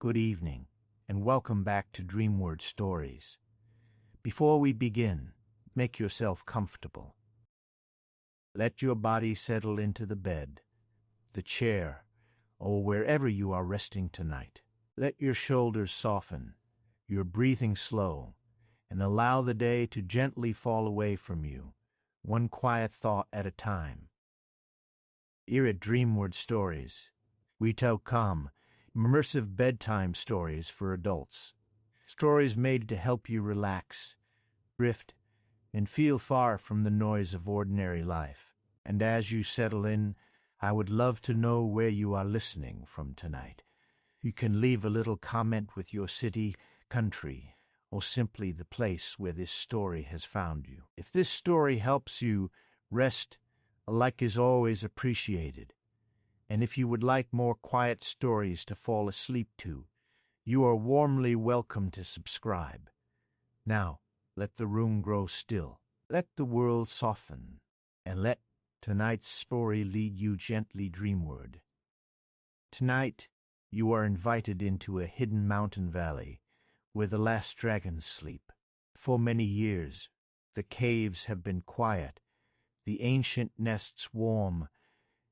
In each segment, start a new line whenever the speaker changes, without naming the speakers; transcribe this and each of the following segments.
Good evening, and welcome back to Dreamward Stories. Before we begin, make yourself comfortable. Let your body settle into the bed, the chair, or wherever you are resting tonight. Let your shoulders soften, your breathing slow, and allow the day to gently fall away from you, one quiet thought at a time. Here at Dreamward Stories, we tell calm, immersive bedtime stories for adults. Stories made to help you relax, drift, and feel far from the noise of ordinary life. And as you settle in, I would love to know where you are listening from tonight. You can leave a little comment with your city, country, or simply the place where this story has found you. If this story helps you rest, a like is always appreciated. And if you would like more quiet stories to fall asleep to, you are warmly welcome to subscribe. Now, let the room grow still. Let the world soften, and let tonight's story lead you gently dreamward. Tonight, you are invited into a hidden mountain valley where the last dragons sleep. For many years, the caves have been quiet, the ancient nests warm,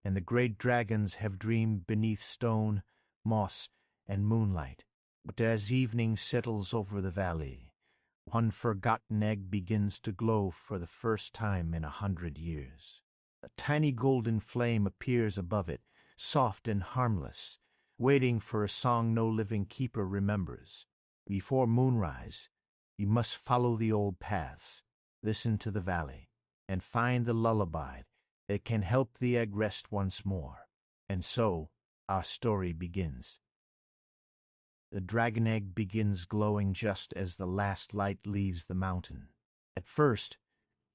and the great dragons have dreamed beneath stone, moss, and moonlight. But as evening settles over the valley, one forgotten egg begins to glow for the first time in 100 years. A tiny golden flame appears above it, soft and harmless, waiting for a song no living keeper remembers. Before moonrise, you must follow the old paths, listen to the valley, and find the lullaby that can help the egg rest once more. And so, our story begins. The dragon egg begins glowing just as the last light leaves the mountain. At first,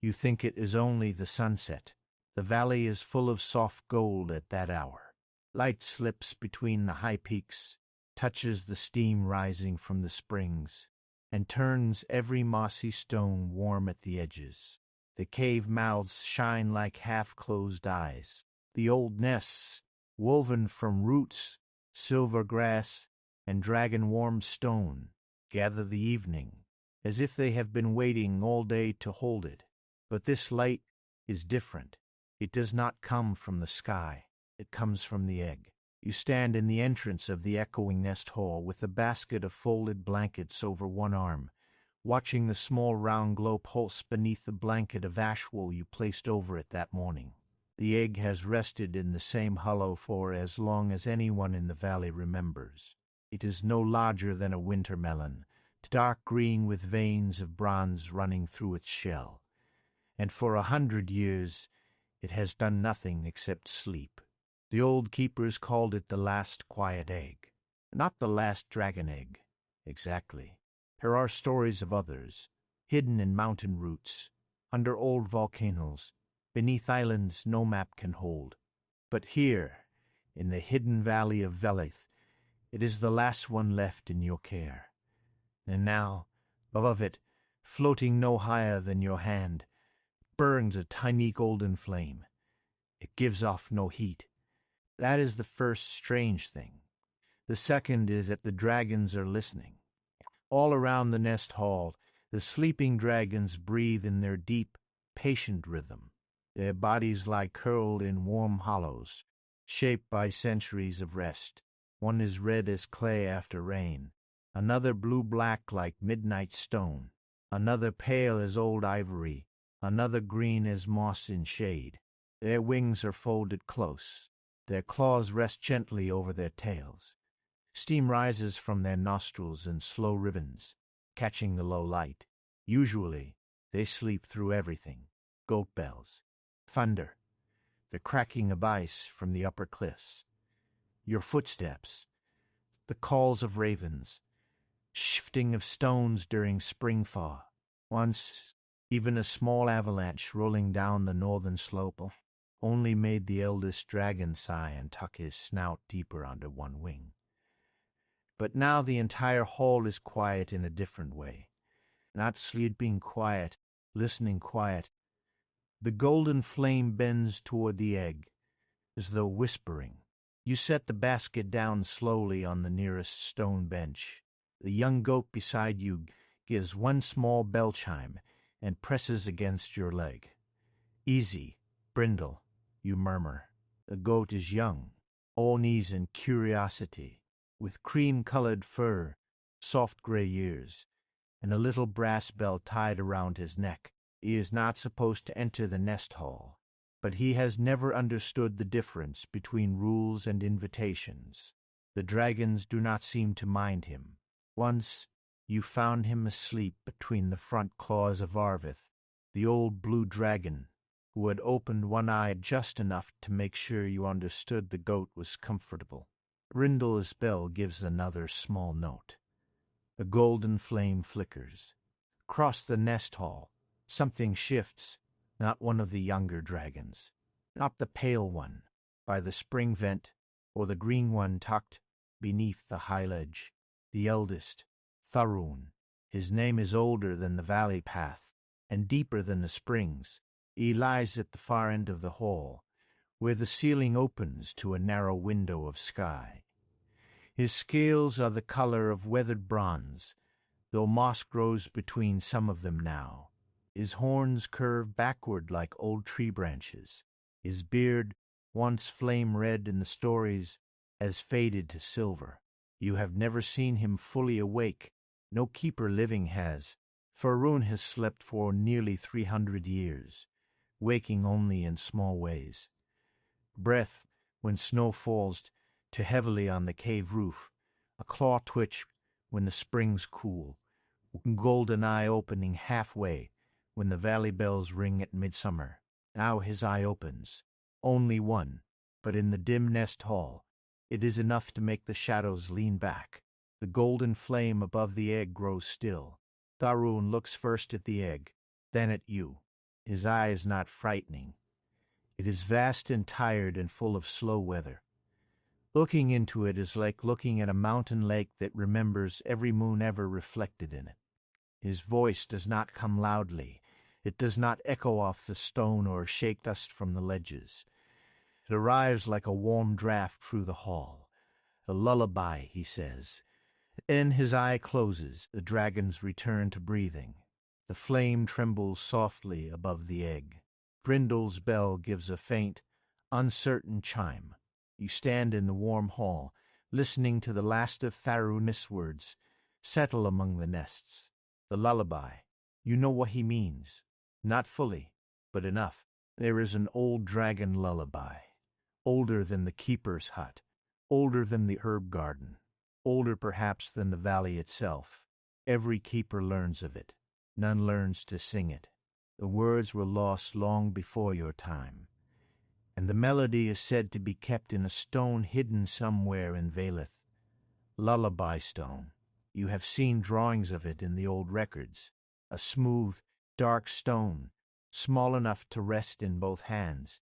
you think it is only the sunset. The valley is full of soft gold at that hour. Light slips between the high peaks, touches the steam rising from the springs, and turns every mossy stone warm at the edges. The cave mouths shine like half-closed eyes. The old nests, woven from roots, silver grass, and dragon-warmed stone, gather the evening, as if they have been waiting all day to hold it. But this light is different. It does not come from the sky. It comes from the egg. You stand in the entrance of the echoing nest hall with a basket of folded blankets over one arm, watching the small round glow pulse beneath the blanket of ash wool you placed over it that morning. The egg has rested in the same hollow for as long as anyone in the valley remembers. It is no larger than a winter melon, dark green with veins of bronze running through its shell. And for 100 years it has done nothing except sleep. The old keepers called it the last quiet egg. Not the last dragon egg, exactly. There are stories of others, hidden in mountain roots, under old volcanoes, beneath islands no map can hold. But here, in the hidden valley of Velith, it is the last one left in your care. And now, above it, floating no higher than your hand, burns a tiny golden flame. It gives off no heat. That is the first strange thing. The second is that the dragons are listening. All around the nest hall, the sleeping dragons breathe in their deep, patient rhythm. Their bodies lie curled in warm hollows, shaped by centuries of rest. One is red as clay after rain, another blue-black like midnight stone, another pale as old ivory, another green as moss in shade. Their wings are folded close. Their claws rest gently over their tails. Steam rises from their nostrils in slow ribbons, catching the low light. Usually, they sleep through everything: goat bells, thunder, the cracking of ice from the upper cliffs, your footsteps, the calls of ravens, shifting of stones during spring thaw. Once, even a small avalanche rolling down the northern slope only made the eldest dragon sigh and tuck his snout deeper under one wing. But now the entire hall is quiet in a different way. Not sleeping quiet, listening quiet. The golden flame bends toward the egg, as though whispering. You set the basket down slowly on the nearest stone bench. The young goat beside you gives one small bell chime and presses against your leg. Easy, Brindle, you murmur. The goat is young, all knees and curiosity, with cream-colored fur, soft gray ears, and a little brass bell tied around his neck. He is not supposed to enter the nest hall, but he has never understood the difference between rules and invitations. The dragons do not seem to mind him. Once you found him asleep between the front claws of Arvith, the old blue dragon, who had opened one eye just enough to make sure you understood the goat was comfortable. Brindle's bell gives another small note. A golden flame flickers. Across the nest hall, something shifts, not one of the younger dragons, not the pale one by the spring vent, or the green one tucked beneath the high ledge. The eldest, Tharoon. His name is older than the valley path, and deeper than the springs. He lies at the far end of the hall, where the ceiling opens to a narrow window of sky. His scales are the color of weathered bronze, though moss grows between some of them now. His horns curve backward like old tree branches. His beard, once flame red in the stories, has faded to silver. You have never seen him fully awake. No keeper living has. Faroon has slept for nearly 300 years, waking only in small ways. Breath, when snow falls too heavily on the cave roof, a claw twitch when the springs cool, golden eye opening halfway when the valley bells ring at midsummer. Now his eye opens, only one, but in the dim nest hall it is enough to make the shadows lean back. The golden flame above the egg grows still. Tharoon looks first at the egg, then at you. His eye is not frightening. It is vast and tired and full of slow weather. Looking into it is like looking at a mountain lake that remembers every moon ever reflected in it. His voice does not come loudly. It does not echo off the stone or shake dust from the ledges. It arrives like a warm draft through the hall. A lullaby, he says. Then his eye closes. The dragons return to breathing. The flame trembles softly above the egg. Brindle's bell gives a faint, uncertain chime. You stand in the warm hall, listening to the last of Tharoon's words settle among the nests. The lullaby. You know what he means. Not fully, but enough. There is an old dragon lullaby, older than the keeper's hut, older than the herb garden, older perhaps than the valley itself. Every keeper learns of it. None learns to sing it. The words were lost long before your time, and the melody is said to be kept in a stone hidden somewhere in Valeth. Lullaby stone. You have seen drawings of it in the old records. A smooth, dark stone, small enough to rest in both hands,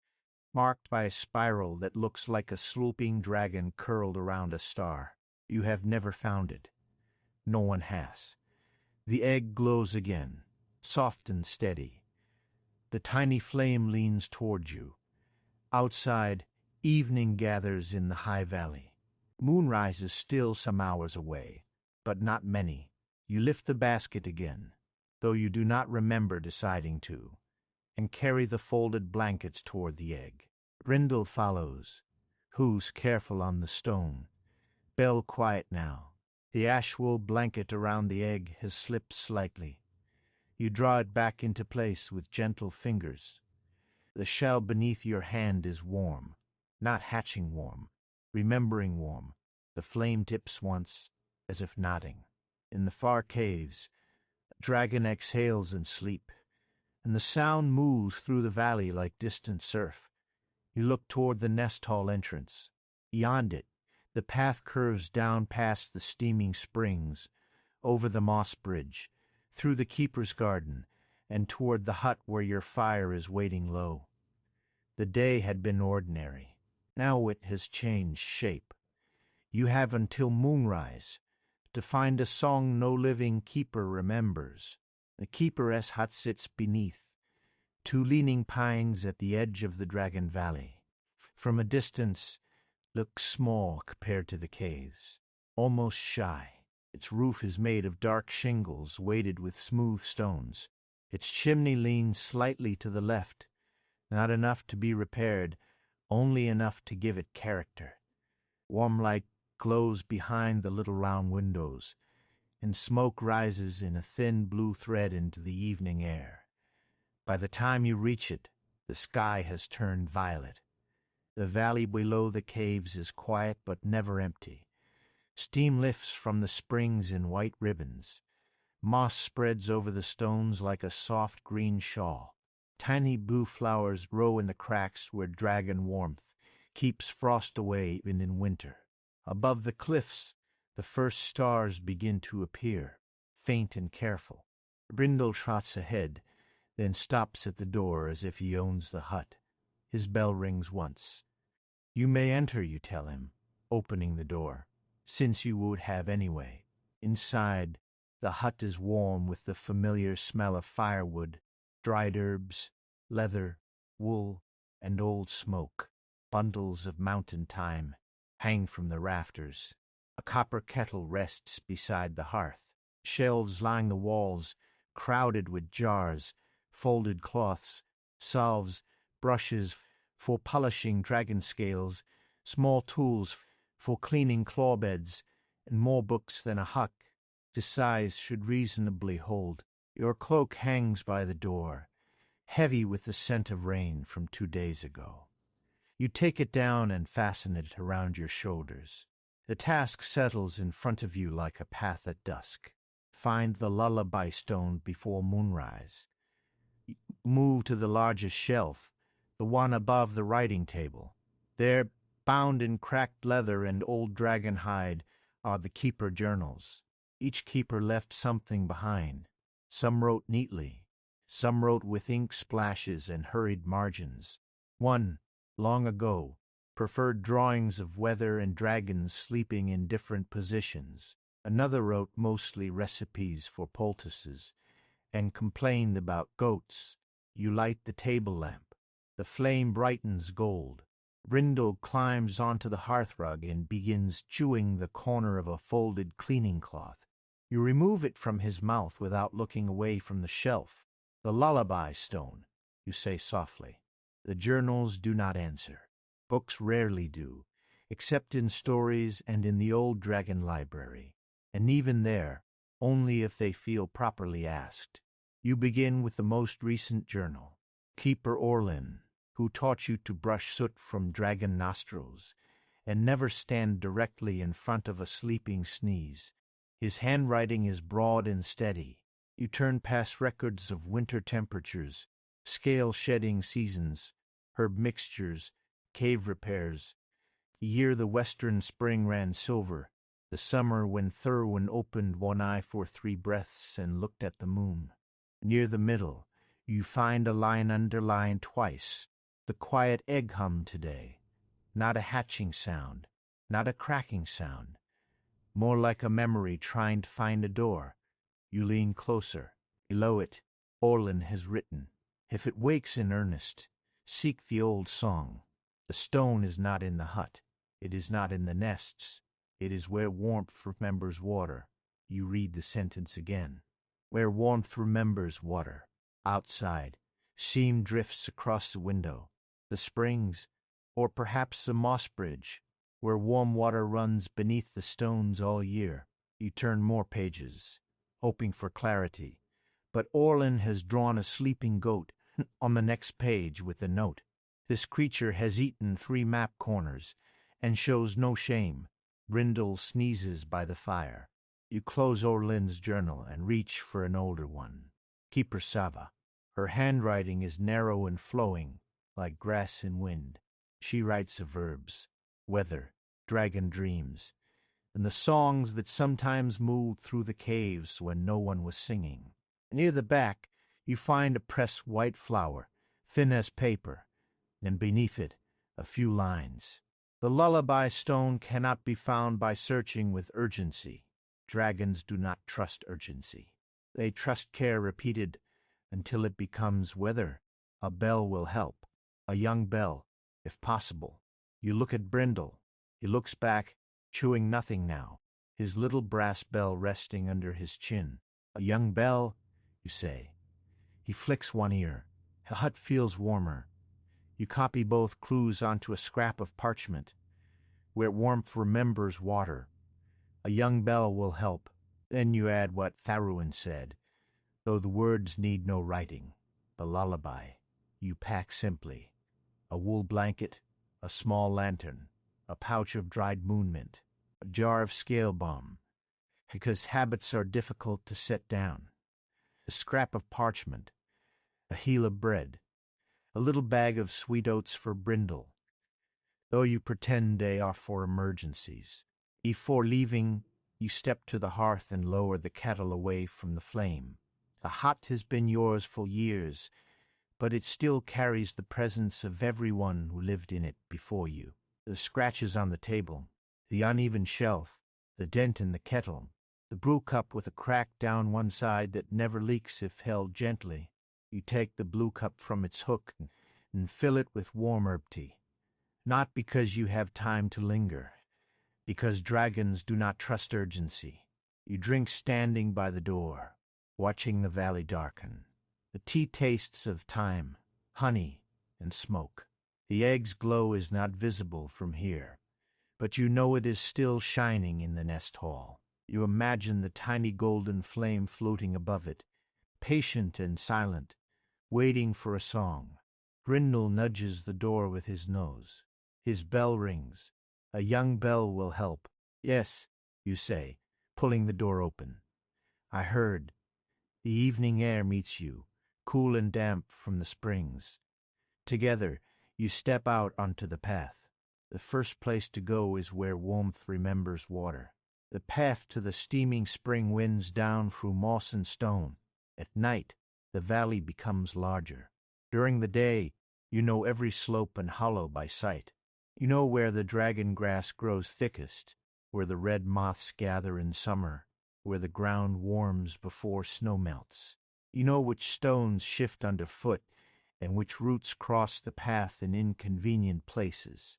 marked by a spiral that looks like a swooping dragon curled around a star. You have never found it. No one has. The egg glows again, soft and steady. The tiny flame leans toward you. Outside, evening gathers in the high valley. Moonrise is still some hours away, but not many. You lift the basket again, though you do not remember deciding to, and carry the folded blankets toward the egg. Brindle follows, who's careful on the stone. Bell quiet now. The ash-wool blanket around the egg has slipped slightly. You draw it back into place with gentle fingers. The shell beneath your hand is warm, not hatching warm, remembering warm. The flame tips once, as if nodding. In the far caves, a dragon exhales in sleep, and the sound moves through the valley like distant surf. You look toward the nest hall entrance. Beyond it, the path curves down past the steaming springs, over the moss bridge, through the keeper's garden, and toward the hut where your fire is waiting low. The day had been ordinary. Now it has changed shape. You have until moonrise to find a song no living keeper remembers. The keeperess hut sits beneath, two leaning pines at the edge of the Dragon Valley. From a distance, looks small compared to the caves, almost shy. Its roof is made of dark shingles weighted with smooth stones. Its chimney leans slightly to the left, not enough to be repaired, only enough to give it character. Warm light glows behind the little round windows, and smoke rises in a thin blue thread into the evening air. By the time you reach it, the sky has turned violet. The valley below the caves is quiet but never empty. Steam lifts from the springs in white ribbons. Moss spreads over the stones like a soft green shawl. Tiny blue flowers grow in the cracks where dragon warmth keeps frost away even in winter. Above the cliffs the first stars begin to appear, faint and careful. Brindle trots ahead, then stops at the door as if he owns the hut. His bell rings once. "You may enter," you tell him, opening the door, "since you would have anyway." Inside, the hut is warm with the familiar smell of firewood, dried herbs, leather, wool, and old smoke. Bundles of mountain thyme hang from the rafters. A copper kettle rests beside the hearth. Shelves line the walls, crowded with jars, folded cloths, salves, brushes for polishing dragon scales, small tools for cleaning claw beds, and more books than a hut to size should reasonably hold. Your cloak hangs by the door, heavy with the scent of rain from 2 days ago. You take it down and fasten it around your shoulders. The task settles in front of you like a path at dusk. Find the lullaby stone before moonrise. Move to the largest shelf, the one above the writing table. There, bound in cracked leather and old dragon hide, are the keeper journals. Each keeper left something behind. Some wrote neatly, some wrote with ink splashes and hurried margins. One, long ago, preferred drawings of weather and dragons sleeping in different positions. Another wrote mostly recipes for poultices, and complained about goats. You light the table lamp. The flame brightens gold. Brindle climbs onto the hearthrug and begins chewing the corner of a folded cleaning cloth. You remove it from his mouth without looking away from the shelf. "The lullaby stone," you say softly. The journals do not answer. Books rarely do, except in stories and in the old dragon library, and even there, only if they feel properly asked. You begin with the most recent journal. Keeper Orlin, who taught you to brush soot from dragon nostrils, and never stand directly in front of a sleeping sneeze. His handwriting is broad and steady. You turn past records of winter temperatures, scale-shedding seasons, herb mixtures, cave repairs, the year the western spring ran silver, the summer when Thurwin opened one eye for 3 breaths and looked at the moon. Near the middle, you find a line underlined twice. "The quiet egg hummed today. Not a hatching sound, not a cracking sound. More like a memory trying to find a door." You lean closer. Below it, Orlin has written, "If it wakes in earnest, seek the old song. The stone is not in the hut. It is not in the nests. It is where warmth remembers water." You read the sentence again. "Where warmth remembers water." Outside, steam drifts across the window. The springs, or perhaps the moss bridge, where warm water runs beneath the stones all year. You turn more pages, hoping for clarity, but Orlin has drawn a sleeping goat on the next page with a note. This creature has eaten 3 map corners, and shows no shame. Brindle sneezes by the fire. You close Orlin's journal and reach for an older one. Keeper Sava. Her handwriting is narrow and flowing, like grass in wind. She writes of herbs, weather, dragon dreams, and the songs that sometimes moved through the caves when no one was singing. Near the back, you find a pressed white flower, thin as paper, and beneath it a few lines. "The lullaby stone cannot be found by searching with urgency. Dragons do not trust urgency. They trust care repeated until it becomes weather. A bell will help, a young bell, if possible." You look at Brindle. He looks back, chewing nothing now, his little brass bell resting under his chin. A young bell, you say. He flicks one ear. The hut feels warmer. You copy both clues onto a scrap of parchment, where warmth remembers water. A young bell will help. Then you add what Tharuin said, though the words need no writing. The lullaby. You pack simply. A wool blanket, a small lantern, a pouch of dried moon mint, a jar of scale balm, because habits are difficult to set down. A scrap of parchment, a heel of bread, a little bag of sweet oats for Brindle, though you pretend they are for emergencies. Before leaving, you step to the hearth and lower the kettle away from the flame. The hut has been yours for years, but it still carries the presence of everyone who lived in it before you. The scratches on the table, the uneven shelf, the dent in the kettle, the brew cup with a crack down one side that never leaks if held gently. You take the blue cup from its hook and fill it with warm herb tea. Not because you have time to linger, because dragons do not trust urgency. You drink standing by the door, watching the valley darken. The tea tastes of time, honey, and smoke. The egg's glow is not visible from here, but you know it is still shining in the nest hall. You imagine the tiny golden flame floating above it, patient and silent, waiting for a song. Brindle nudges the door with his nose. His bell rings. A young bell will help. Yes, you say, pulling the door open. I heard. The evening air meets you, cool and damp from the springs. Together, you step out onto the path. The first place to go is where warmth remembers water. The path to the steaming spring winds down through moss and stone. At night, the valley becomes larger. During the day, you know every slope and hollow by sight. You know where the dragon grass grows thickest, where the red moths gather in summer, where the ground warms before snow melts. You know which stones shift underfoot and which roots cross the path in inconvenient places.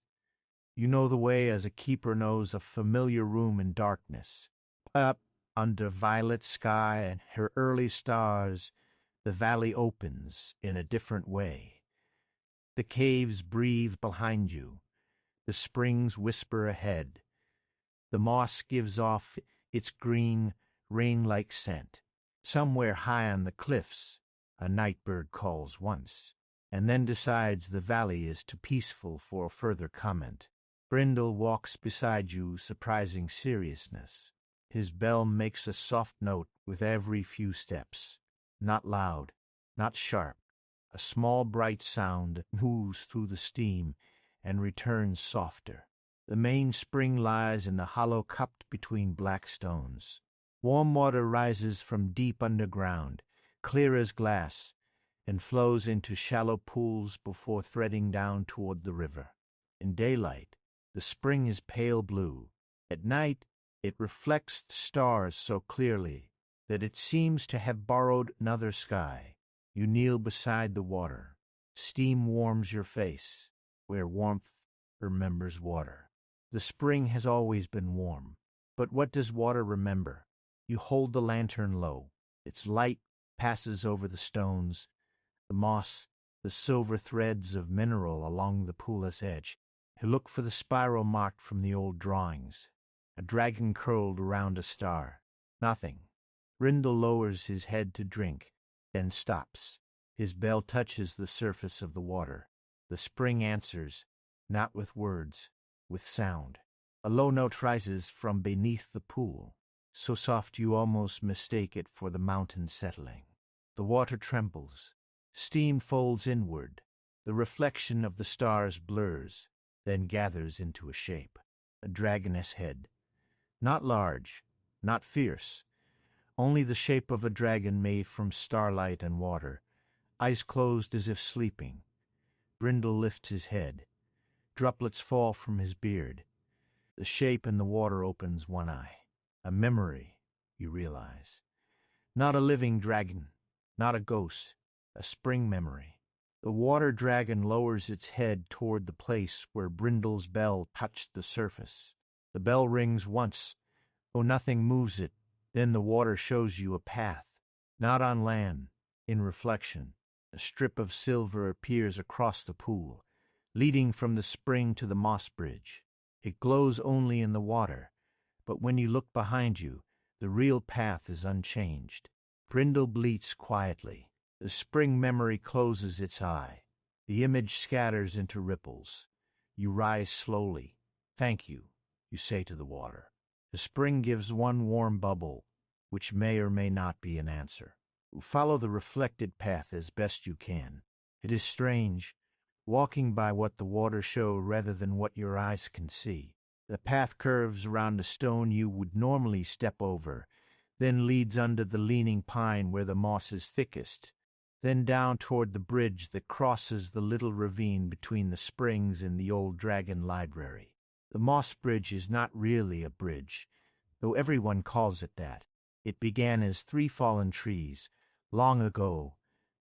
You know the way as a keeper knows a familiar room in darkness. Up under violet sky and her early stars, the valley opens in a different way. The caves breathe behind you. The springs whisper ahead. The moss gives off its green, rain-like scent. Somewhere high on the cliffs, a night bird calls once, and then decides the valley is too peaceful for further comment. Brindle walks beside you, surprising seriousness. His bell makes a soft note with every few steps. Not loud, not sharp. A small bright sound moves through the steam and returns softer. The main spring lies in the hollow cupped between black stones. Warm water rises from deep underground, clear as glass, and flows into shallow pools before threading down toward the river. In daylight, the spring is pale blue. At night, it reflects the stars so clearly that it seems to have borrowed another sky. You kneel beside the water. Steam warms your face, where warmth remembers water. The spring has always been warm. But what does water remember? You hold the lantern low. Its light passes over the stones, the moss, the silver threads of mineral along the pool's edge. You look for the spiral marked from the old drawings. A dragon curled around a star. Nothing. Brindle lowers his head to drink, then stops. His bell touches the surface of the water. The spring answers, not with words, with sound. A low note rises from beneath the pool, so soft you almost mistake it for the mountain settling. The water trembles. Steam folds inward. The reflection of the stars blurs, then gathers into a shape. A dragoness head. Not large, not fierce, only the shape of a dragon made from starlight and water, eyes closed as if sleeping. Brindle lifts his head. Droplets fall from his beard. The shape in the water opens one eye. A memory, you realize. Not a living dragon, not a ghost, a spring memory. The water dragon lowers its head toward the place where Brindle's bell touched the surface. The bell rings once, though nothing moves it. Then the water shows you a path. Not on land, in reflection. A strip of silver appears across the pool, leading from the spring to the moss bridge. It glows only in the water, but when you look behind you, the real path is unchanged. Brindle bleats quietly. The spring memory closes its eye. The image scatters into ripples. You rise slowly. "Thank you," you say to the water. The spring gives one warm bubble, which may or may not be an answer. Follow the reflected path as best you can. It is strange, walking by what the water shows rather than what your eyes can see. The path curves around a stone you would normally step over, then leads under the leaning pine where the moss is thickest, then down toward the bridge that crosses the little ravine between the springs and the old dragon library. The moss bridge is not really a bridge, though everyone calls it that. It began as 3 fallen trees, long ago,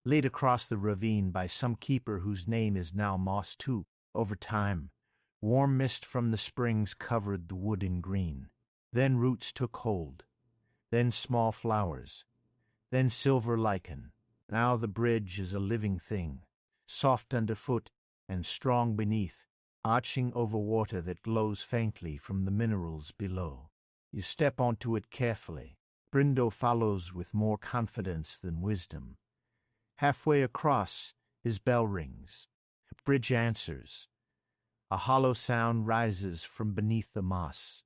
laid across the ravine by some keeper whose name is now moss too. Over time, warm mist from the springs covered the wood in green. Then roots took hold. Then small flowers. Then silver lichen. Now the bridge is a living thing, soft underfoot and strong beneath, arching over water that glows faintly from the minerals below. You step onto it carefully. Brindle follows with more confidence than wisdom. Halfway across, his bell rings. The bridge answers. A hollow sound rises from beneath the moss.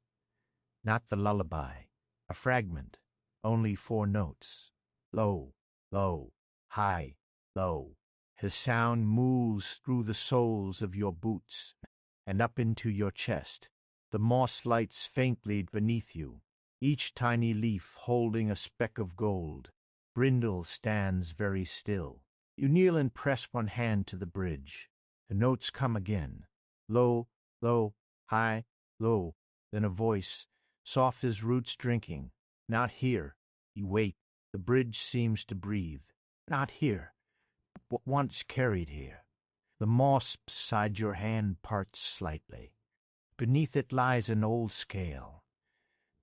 Not the lullaby, a fragment, only 4 notes. Low, low, high, low. His sound moves through the soles of your boots and up into your chest. The moss lights faintly beneath you, each tiny leaf holding a speck of gold. Brindle stands very still. You kneel and press one hand to the bridge. The notes come again. Low, low, high, low. Then a voice, soft as roots drinking. Not here. You wait. The bridge seems to breathe. Not here, but once carried here. The moss beside your hand parts slightly. Beneath it lies an old scale,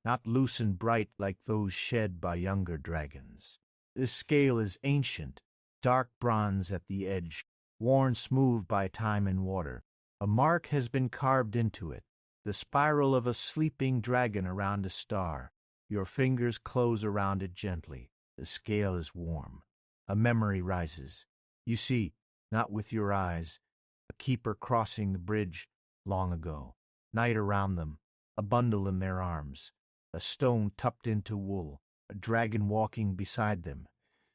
not loose and bright like those shed by younger dragons. This scale is ancient, dark bronze at the edge, worn smooth by time and water. A mark has been carved into it, the spiral of a sleeping dragon around a star. Your fingers close around it gently. The scale is warm. A memory rises. You see, not with your eyes, a keeper crossing the bridge long ago. Night around them, a bundle in their arms, a stone tucked into wool, a dragon walking beside them,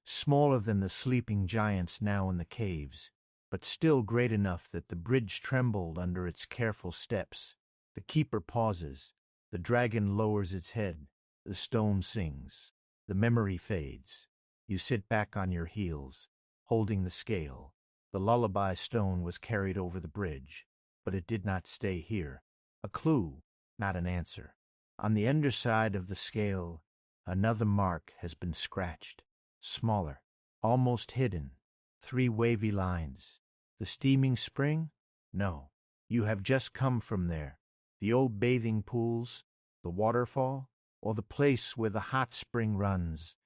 smaller than the sleeping giants now in the caves, but still great enough that the bridge trembled under its careful steps. The keeper pauses. The dragon lowers its head. The stone sings. The memory fades. You sit back on your heels, holding the scale. The lullaby stone was carried over the bridge, but it did not stay here. A clue, not an answer. On the underside of the scale, another mark has been scratched, smaller, almost hidden. 3 wavy lines. The steaming spring? No. You have just come from there. The old bathing pools, the waterfall, or the place where the hot spring runs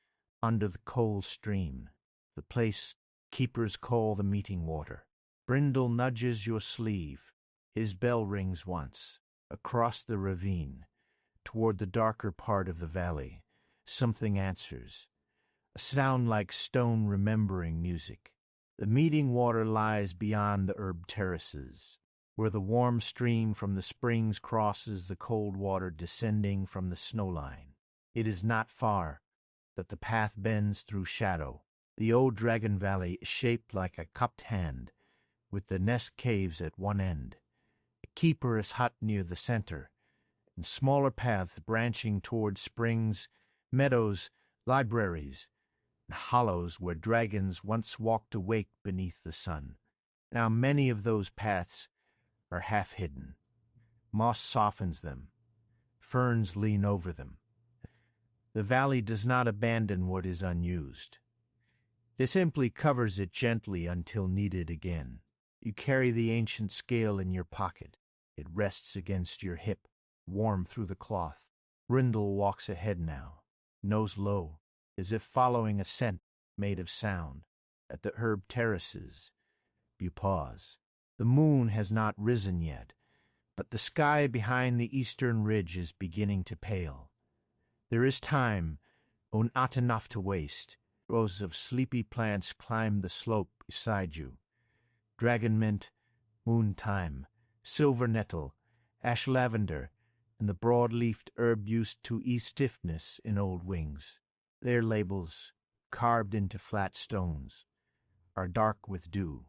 under the cold stream. The place keepers call the meeting water. Brindle nudges your sleeve. His bell rings once. Across the ravine, toward the darker part of the valley, something answers. A sound like stone remembering music. The meeting water lies beyond the herb terraces, where the warm stream from the springs crosses the cold water descending from the snowline. It is not far that the path bends through shadow. The old Dragon Valley is shaped like a cupped hand, with the nest caves at one end. A keeper is hut near the center, and smaller paths branching toward springs, meadows, libraries, and hollows where dragons once walked awake beneath the sun. Now many of those paths are half hidden. Moss softens them. Ferns lean over them. The valley does not abandon what is unused. It simply covers it gently until needed again. You carry the ancient scale in your pocket. It rests against your hip, warm through the cloth. Brindle walks ahead now, nose low, as if following a scent made of sound. At the herb terraces, you pause. The moon has not risen yet, but the sky behind the eastern ridge is beginning to pale. There is time, oh, not enough to waste. Rows of sleepy plants climb the slope beside you. Dragon mint, moon thyme, silver nettle, ash lavender, and the broad-leafed herb used to ease stiffness in old wings. Their labels, carved into flat stones, are dark with dew.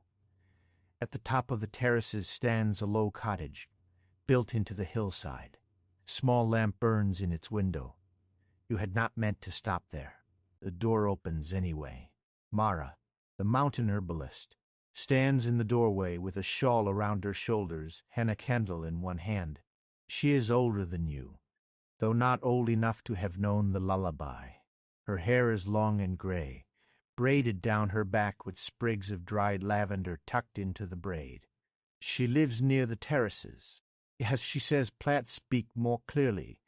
At the top of the terraces stands a low cottage, built into the hillside. A small lamp burns in its window. You had not meant to stop there. The door opens anyway. Mara, the mountain herbalist, stands in the doorway with a shawl around her shoulders and a candle in one hand. She is older than you, though not old enough to have known the lullaby. Her hair is long and gray, braided down her back with sprigs of dried lavender tucked into the braid. She lives near the terraces. As she says, plants speak more clearly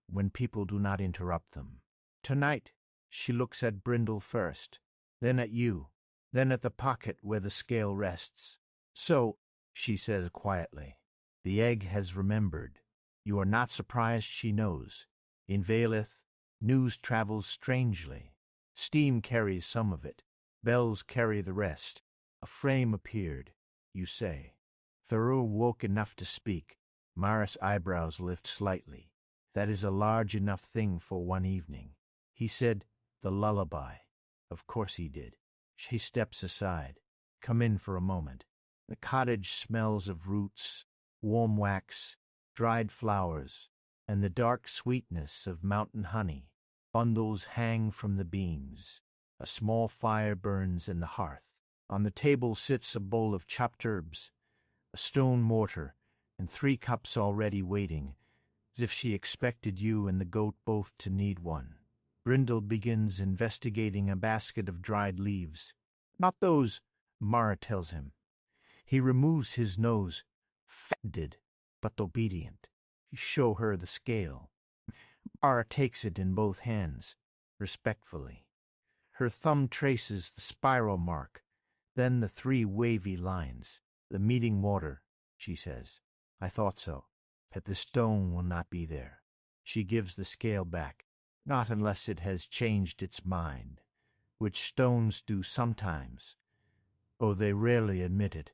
when people do not interrupt them. Tonight she looks at Brindle first, then at you, then at the pocket where the scale rests. So, she says quietly, the egg has remembered. You are not surprised she knows. In Valeth, news travels strangely. Steam carries some of it. Bells carry the rest. A frame appeared, you say. Thoreau woke enough to speak. Mara's eyebrows lift slightly. That is a large enough thing for one evening. He said, the lullaby. Of course he did. She steps aside. Come in for a moment. The cottage smells of roots, warm wax, dried flowers, and the dark sweetness of mountain honey. Bundles hang from the beams. A small fire burns in the hearth. On the table sits a bowl of chopped herbs, a stone mortar, and 3 cups already waiting, as if she expected you and the goat both to need one. Brindle begins investigating a basket of dried leaves. Not those, Mara tells him. He removes his nose, offended, but obedient. You show her the scale. Mara takes it in both hands, respectfully. Her thumb traces the spiral mark, then the 3 wavy lines. The meeting water, she says. I thought so. But the stone will not be there. She gives the scale back, not unless it has changed its mind, which stones do sometimes, though they rarely admit it.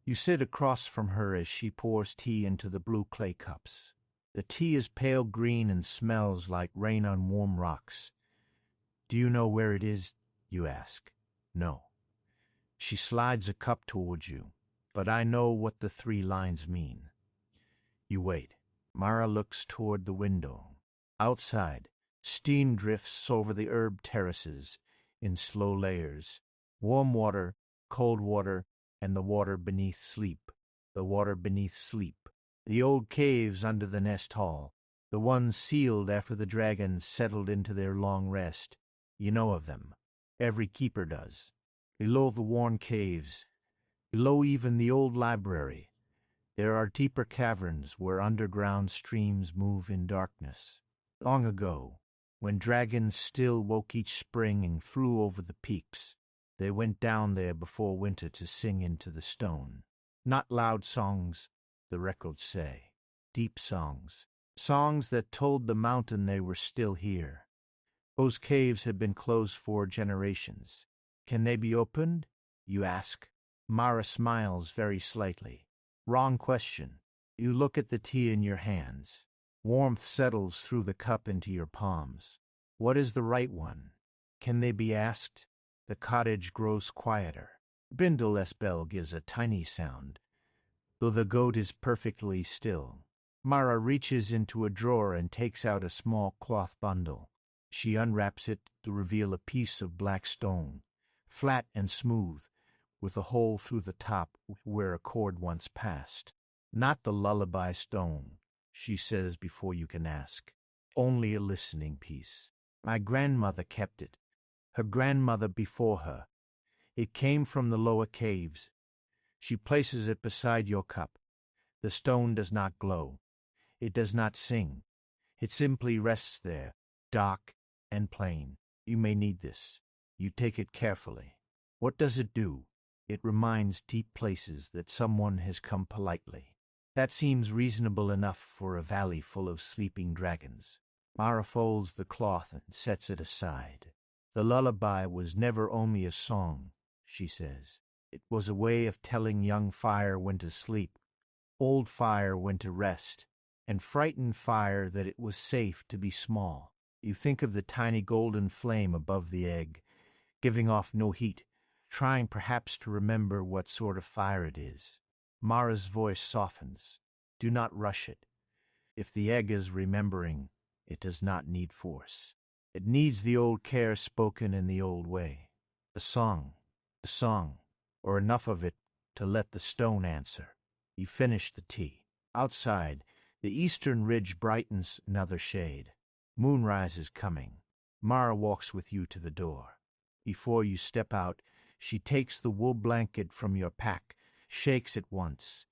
You sit across from her as she pours tea into the blue clay cups. The tea is pale green and smells like rain on warm rocks. Do you know where it is? You ask. No. She slides a cup towards you, but I know what the 3 lines mean. You wait. Mara looks toward the window. Outside, steam drifts over the herb terraces in slow layers. Warm water, cold water, and the water beneath sleep. The water beneath sleep. The old caves under the nest hall. The ones sealed after the dragons settled into their long rest. You know of them. Every keeper does. Below the worn caves, below even the old library, there are deeper caverns where underground streams move in darkness. Long ago, when dragons still woke each spring and flew over the peaks, they went down there before winter to sing into the stone. Not loud songs, the records say. Deep songs. Songs that told the mountain they were still here. Those caves have been closed for generations. Can they be opened? You ask. Mara smiles very slightly. Wrong question. You look at the tea in your hands. Warmth settles through the cup into your palms. What is the right one? Can they be asked? The cottage grows quieter. Brindle Esbel gives a tiny sound, though the goat is perfectly still. Mara reaches into a drawer and takes out a small cloth bundle. She unwraps it to reveal a piece of black stone, flat and smooth, with a hole through the top where a cord once passed. Not the lullaby stone, she says before you can ask. Only a listening piece. My grandmother kept it. her grandmother before her. It came from the lower caves. She places it beside your cup. The stone does not glow. It does not sing. It simply rests there, dark and plain. You may need this. You take it carefully. What does it do? It reminds deep places that someone has come politely. That seems reasonable enough for a valley full of sleeping dragons. Mara folds the cloth and sets it aside. The lullaby was never only a song, she says. It was a way of telling young fire when to sleep, old fire when to rest, and frightened fire that it was safe to be small. You think of the tiny golden flame above the egg, giving off no heat, trying perhaps to remember what sort of fire it is. Mara's voice softens. Do not rush it. If the egg is remembering, it does not need force. It needs the old care spoken in the old way. The song, or enough of it to let the stone answer. You finish the tea. Outside, the eastern ridge brightens another shade. Moonrise is coming. Mara walks with you to the door. Before you step out, she takes the wool blanket from your pack, shakes it once,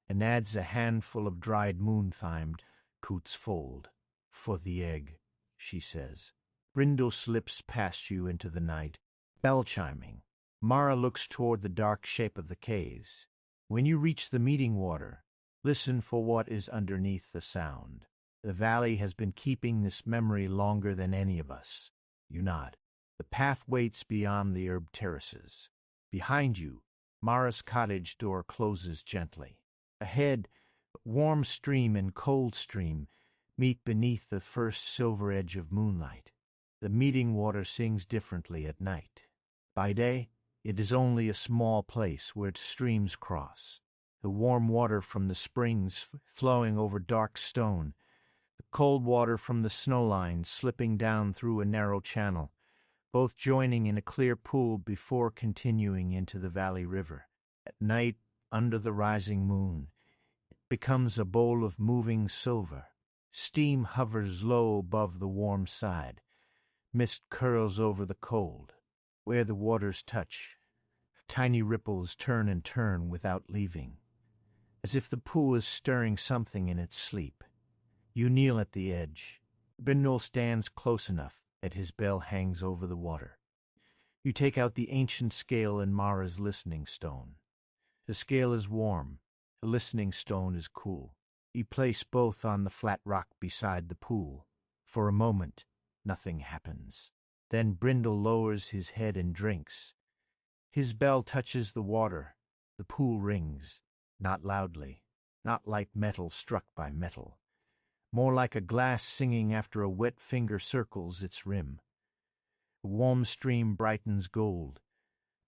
and adds a handful of dried moon-thyme to its fold. For the egg, she says. Brindle slips past you into the night, bell chiming. Mara looks toward the dark shape of the caves. When you reach the meeting water, listen for what is underneath the sound. The valley has been keeping this memory longer than any of us. You nod. The path waits beyond the herb terraces. Behind you, Mara's cottage door closes gently. Ahead, warm stream and cold stream meet beneath the first silver edge of moonlight. The meeting water sings differently at night. By day, it is only a small place where its streams cross. The warm water from the springs flowing over dark stone, the cold water from the snow line slipping down through a narrow channel, both joining in a clear pool before continuing into the valley river. At night, under the rising moon, it becomes a bowl of moving silver. Steam hovers low above the warm side. Mist curls over the cold. Where the waters touch, tiny ripples turn and turn without leaving, as if the pool is stirring something in its sleep. You kneel at the edge. Brindle stands close enough that his bell hangs over the water. You take out the ancient scale in Mara's listening stone. The scale is warm. The listening stone is cool. You place both on the flat rock beside the pool. For a moment, nothing happens. Then Brindle lowers his head and drinks. His bell touches the water. The pool rings, not loudly, not like metal struck by metal, more like a glass singing after a wet finger circles its rim. The warm stream brightens gold.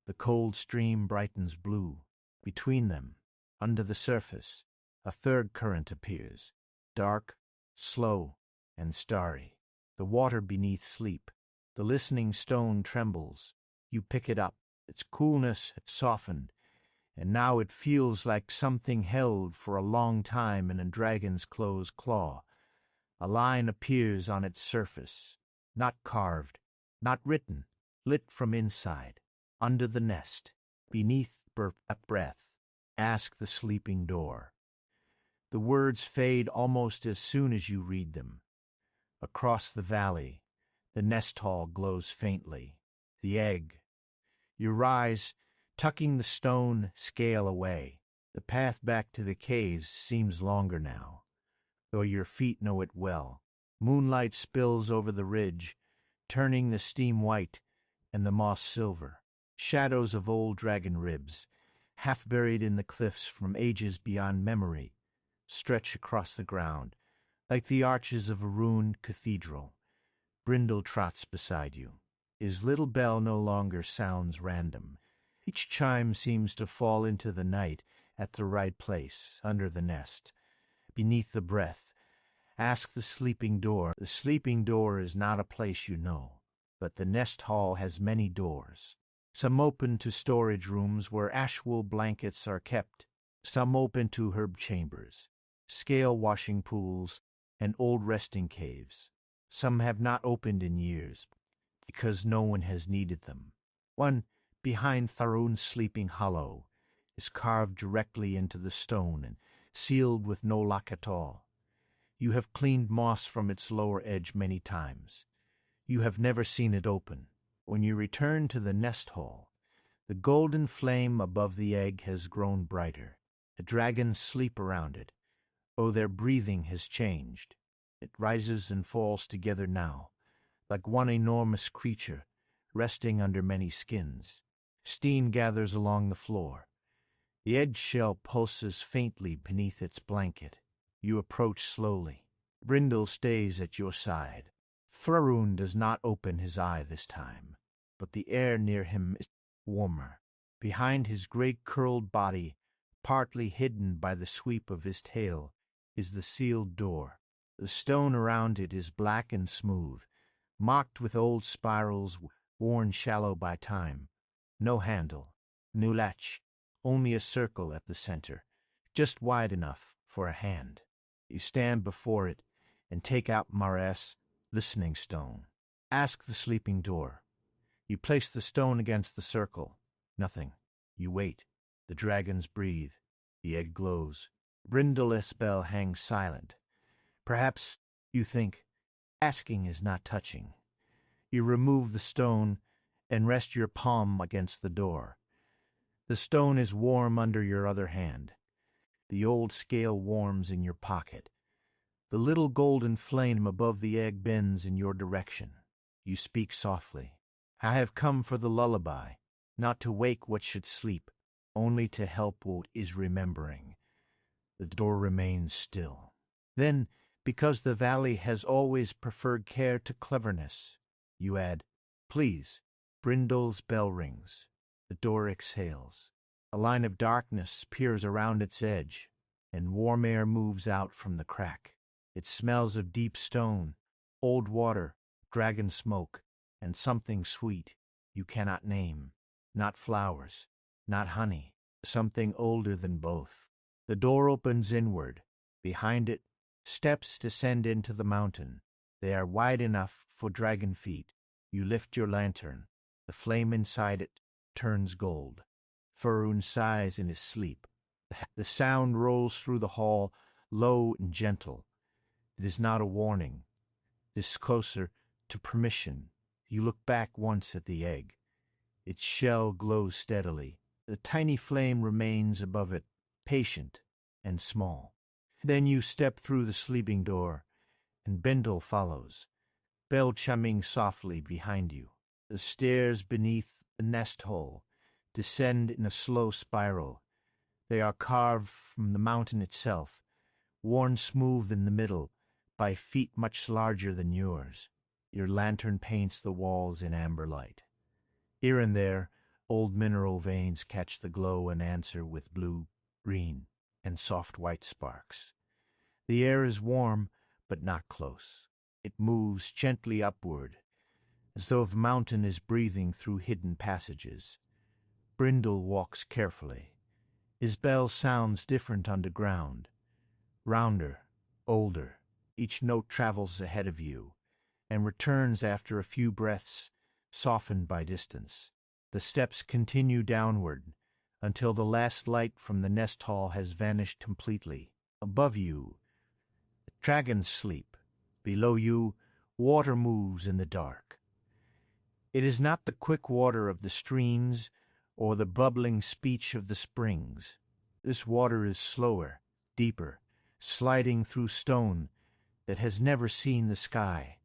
The cold stream brightens blue. Between them, under the surface, a third current appears, dark, slow, and starry. The water beneath sleep. The listening stone trembles. You pick it up. Its coolness has softened, and now it feels like something held for a long time in a dragon's closed claw. A line appears on its surface, not carved, not written, lit from inside. Under the nest, beneath a breath, ask the sleeping door. The words fade almost as soon as you read them. Across the valley, the nest hall glows faintly. The egg. You rise, tucking the stone scale away. The path back to the caves seems longer now, though your feet know it well. Moonlight spills over the ridge, turning the steam white and the moss silver. Shadows of old dragon ribs, half buried in the cliffs from ages beyond memory, stretch across the ground, like the arches of a ruined cathedral. Brindle trots beside you. His little bell no longer sounds random. Each chime seems to fall into the night at the right place, under the nest, beneath the breath. Ask the sleeping door. The sleeping door is not a place you know, but the nest hall has many doors. Some open to storage rooms where ash-wool blankets are kept. Some open to herb chambers, scale washing pools, and old resting caves. Some have not opened in years. because no one has needed them. One behind Tharun's sleeping hollow is carved directly into the stone and sealed with no lock at all. You have cleaned moss from its lower edge many times. You have never seen it open. When you return to the nest hall, the golden flame above the egg has grown brighter. The dragons sleep around it. Oh, their breathing has changed. It rises and falls together now, like one enormous creature, resting under many skins. Steam gathers along the floor. The eggshell pulses faintly beneath its blanket. You approach slowly. Brindle stays at your side. Tharun does not open his eye this time, but the air near him is warmer. Behind his great curled body, partly hidden by the sweep of his tail, is the sealed door. The stone around it is black and smooth, marked with old spirals worn shallow by time. No handle, no latch, only a circle at the center, just wide enough for a hand. You stand before it and take out Maras' listening stone. Ask the sleeping door. You place the stone against the circle. Nothing. You wait. The dragons breathe. The egg glows. Brindle Esbel hangs silent. Perhaps you think, asking is not touching. You remove the stone and rest your palm against the door. The stone is warm under your other hand. The old scale warms in your pocket. The little golden flame above the egg bends in your direction. You speak softly. I have come for the lullaby, not to wake what should sleep, only to help what is remembering. The door remains still. Then, because the valley has always preferred care to cleverness, you add, please. Brindle's bell rings. The door exhales. A line of darkness peers around its edge, and warm air moves out from the crack. It smells of deep stone, old water, dragon smoke, and something sweet you cannot name. Not flowers, not honey, something older than both. The door opens inward. Behind it, steps descend into the mountain. They are wide enough for dragon feet. You lift your lantern. The flame inside it turns gold. Tharun sighs in his sleep. The sound rolls through the hall, low and gentle. It is not a warning. It is closer to permission. You look back once at the egg. Its shell glows steadily. The tiny flame remains above it, patient and small. Then you step through the sleeping door, and Brindle follows, bell chumming softly behind you. The stairs beneath the nest hole descend in a slow spiral. They are carved from the mountain itself, worn smooth in the middle by feet much larger than yours. Your lantern paints the walls in amber light. Here and there, old mineral veins catch the glow and answer with blue, green, and soft white sparks. The air is warm, but not close. It moves gently upward, as though the mountain is breathing through hidden passages. Brindle walks carefully. His bell sounds different underground, rounder, older. Each note travels ahead of you, and returns after a few breaths, softened by distance. The steps continue downward, until the last light from the nest hall has vanished completely. Above you, the dragons sleep. Below you, water moves in the dark. It is not the quick water of the streams or the bubbling speech of the springs. This water is slower, deeper, sliding through stone that has never seen the sky.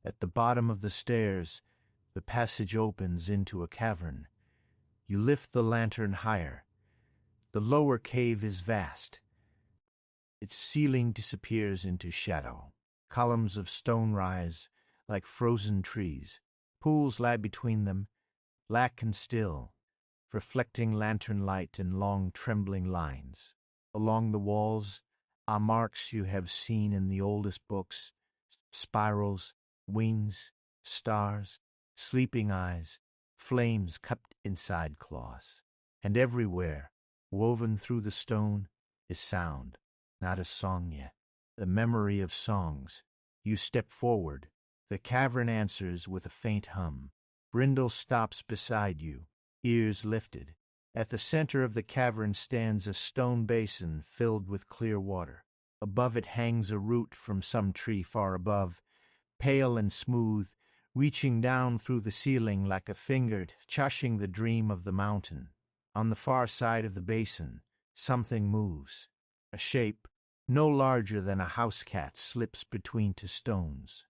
At the bottom of the stairs, the passage opens into a cavern. You lift the lantern higher. The lower cave is vast. Its ceiling disappears into shadow. Columns of stone rise like frozen trees. Pools lie between them, black and still, reflecting lantern light in long trembling lines. Along the walls are marks you have seen in the oldest books, spirals, wings, stars, sleeping eyes, flames cupped inside claws. And everywhere, woven through the stone, is sound, not a song yet, the memory of songs. You step forward. The cavern answers with a faint hum. Brindle stops beside you, ears lifted. At the center of the cavern stands a stone basin filled with clear water. Above it hangs a root from some tree far above, pale and smooth, reaching down through the ceiling like a finger touching the dream of the mountain. On the far side of the basin, something moves. A shape, no larger than a house cat, slips between two stones.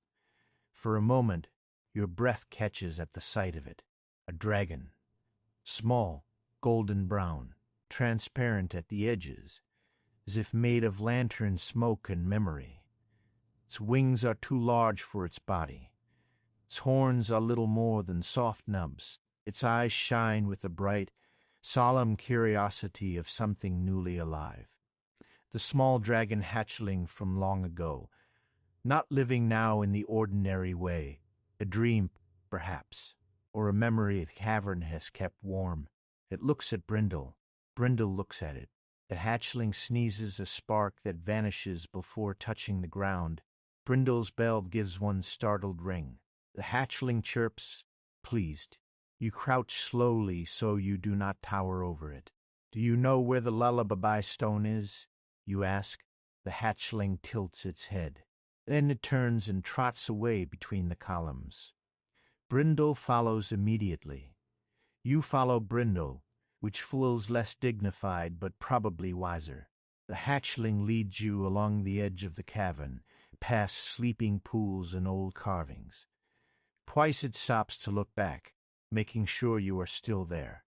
For a moment, your breath catches at the sight of it. A dragon. Small, golden brown, transparent at the edges, as if made of lantern smoke and memory. Its wings are too large for its body. Its horns are little more than soft nubs. Its eyes shine with the bright, solemn curiosity of something newly alive. The small dragon hatchling from long ago, not living now in the ordinary way, a dream, perhaps, or a memory the cavern has kept warm. It looks at Brindle. Brindle looks at it. The hatchling sneezes a spark that vanishes before touching the ground. Brindle's bell gives one startled ring. The hatchling chirps, pleased. You crouch slowly so you do not tower over it. Do you know where the lullaby stone is? You ask. The hatchling tilts its head. Then it turns and trots away between the columns. Brindle follows immediately. You follow Brindle, which feels less dignified but probably wiser. The hatchling leads you along the edge of the cavern, past sleeping pools and old carvings. Twice it stops to look back, making sure you are still there.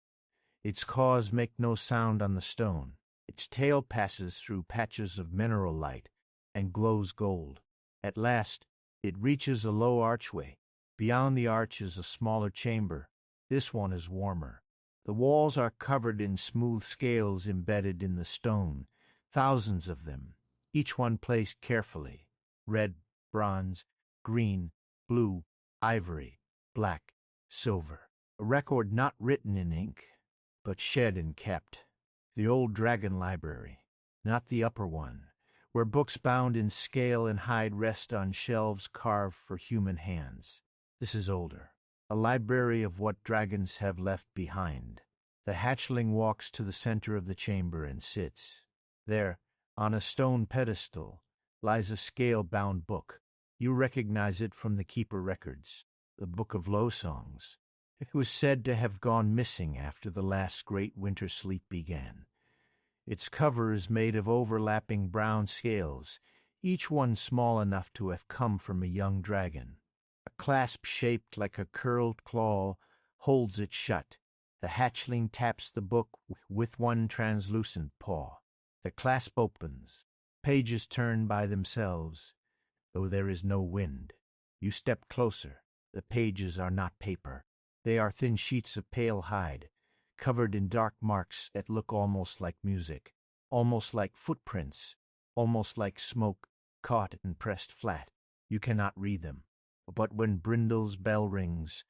Its claws make no sound on the stone. Its tail passes through patches of mineral light and glows gold. At last, it reaches a low archway. Beyond the arch is a smaller chamber. This one is warmer. The walls are covered in smooth scales embedded in the stone, thousands of them, each one placed carefully. Red, bronze, green, blue, ivory, black, silver. A record not written in ink, but shed and kept. The old dragon library, not the upper one, where books bound in scale and hide rest on shelves carved for human hands. This is older. A library of what dragons have left behind. The hatchling walks to the center of the chamber and sits. There, on a stone pedestal, lies a scale-bound book. You recognize it from the keeper records. The Book of Low Songs. It was said to have gone missing after the last great winter sleep began. Its cover is made of overlapping brown scales, each one small enough to have come from a young dragon. A clasp shaped like a curled claw holds it shut. The hatchling taps the book with one translucent paw. The clasp opens. Pages turn by themselves, though there is no wind. You step closer. The pages are not paper. They are thin sheets of pale hide, covered in dark marks that look almost like music, almost like footprints, almost like smoke caught and pressed flat. You cannot read them. But when Brindle's bell rings,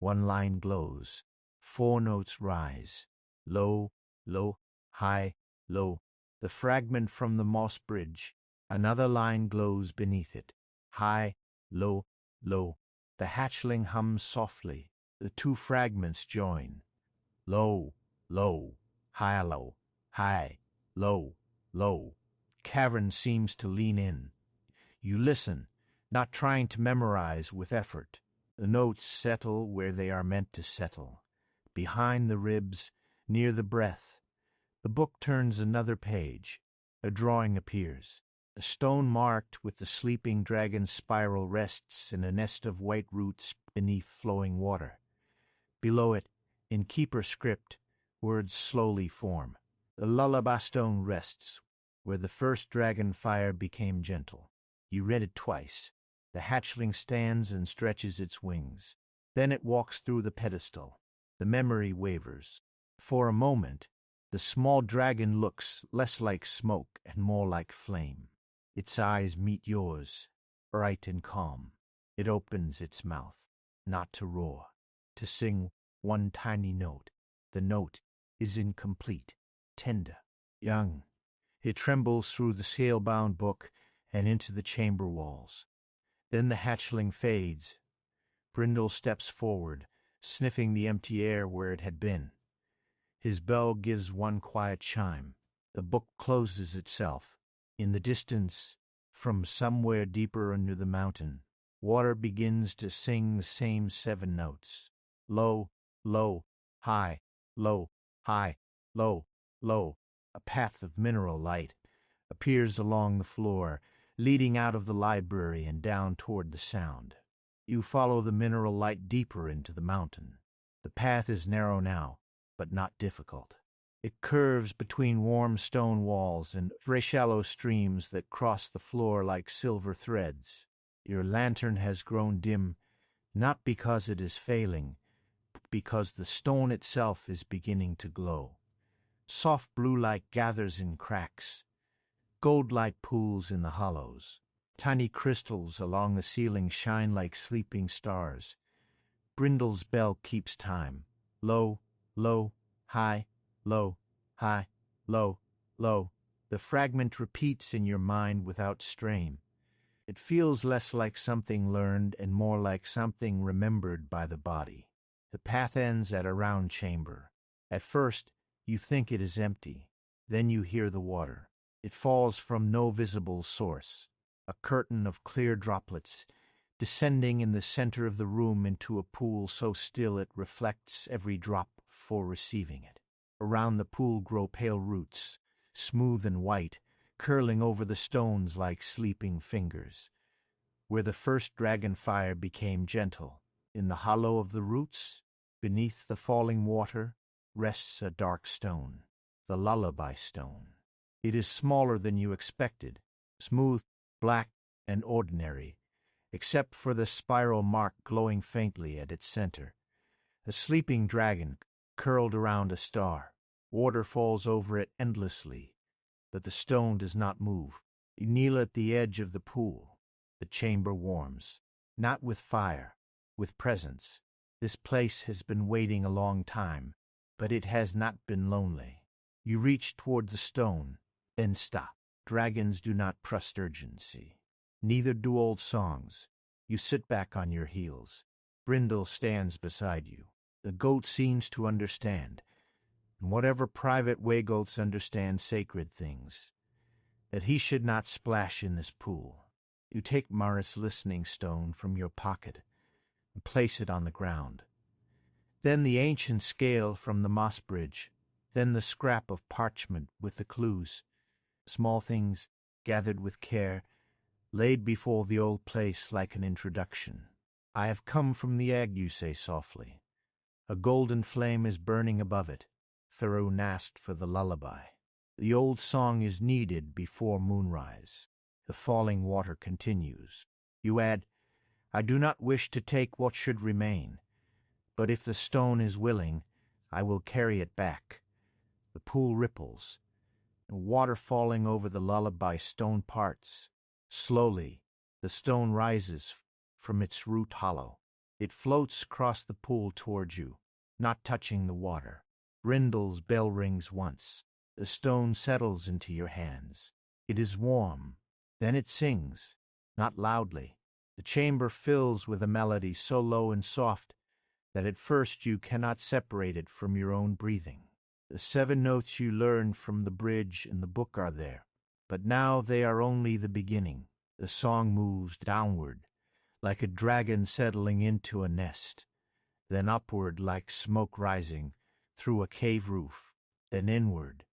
one line glows. 4 notes rise. Low, low, high, low. The fragment from the moss bridge. Another line glows beneath it. High, low, low. The hatchling hums softly. The 2 fragments join. Low, low, high, low, high, low, low. Cavern seems to lean in. You listen, not trying to memorize with effort. The notes settle where they are meant to settle, behind the ribs, near the breath. The book turns another page. A drawing appears. A stone marked with the sleeping dragon's spiral rests in a nest of white roots beneath flowing water. Below it, in keeper script, words slowly form. The lullaby stone rests where the first dragon fire became gentle. You read it twice. The hatchling stands and stretches its wings. Then it walks through the pedestal. The memory wavers. For a moment, the small dragon looks less like smoke and more like flame. Its eyes meet yours, bright and calm. It opens its mouth, not to roar, to sing one tiny note. The note is incomplete, tender, young. It trembles through the scale-bound book and into the chamber walls. Then the hatchling fades. Brindle steps forward, sniffing the empty air where it had been. His bell gives one quiet chime. The book closes itself. In the distance, from somewhere deeper under the mountain, water begins to sing the same 7 notes. Low, low, high, low, high, low, low. A path of mineral light appears along the floor, leading out of the library and down toward the sound. You follow the mineral light deeper into the mountain. The path is narrow now, but not difficult. It curves between warm stone walls and very shallow streams that cross the floor like silver threads. Your lantern has grown dim, not because it is failing, but because the stone itself is beginning to glow. Soft blue light gathers in cracks. Gold light pools in the hollows. Tiny crystals along the ceiling shine like sleeping stars. Brindle's bell keeps time. Low, low, high, low, high, low, low. The fragment repeats in your mind without strain. It feels less like something learned and more like something remembered by the body. The path ends at a round chamber. At first, you think it is empty. Then you hear the water. It falls from no visible source. A curtain of clear droplets, descending in the center of the room into a pool so still it reflects every drop for receiving it. Around the pool grow pale roots, smooth and white, curling over the stones like sleeping fingers. Where the first dragon fire became gentle, in the hollow of the roots, beneath the falling water, rests a dark stone, the lullaby stone. It is smaller than you expected, smooth, black, and ordinary, except for the spiral mark glowing faintly at its center. A sleeping dragon curled around a star. Water falls over it endlessly, but the stone does not move. You kneel at the edge of the pool. The chamber warms, not with fire, with presence. This place has been waiting a long time, but it has not been lonely. You reach toward the stone, then stop. Dragons do not trust urgency. Neither do old songs. You sit back on your heels. Brindle stands beside you. The goat seems to understand, in whatever private way goats understand sacred things, that he should not splash in this pool. You take Maris' listening stone from your pocket and place it on the ground. Then the ancient scale from the moss bridge, then the scrap of parchment with the clues, small things gathered with care, laid before the old place like an introduction. I have come from the egg, you say softly. A golden flame is burning above it, thorough nast for the lullaby. The old song is needed before moonrise. The falling water continues. You add, I do not wish to take what should remain, but if the stone is willing, I will carry it back. The pool ripples, and water falling over the lullaby stone parts. Slowly, the stone rises from its root hollow. It floats across the pool towards you, not touching the water. Brindle's bell rings once. The stone settles into your hands. It is warm. Then it sings, not loudly. The chamber fills with a melody so low and soft that at first you cannot separate it from your own breathing. The 7 notes you learned from the bridge and the book are there, but now they are only the beginning. The song moves downward, like a dragon settling into a nest, then upward like smoke rising through a cave roof, then inward,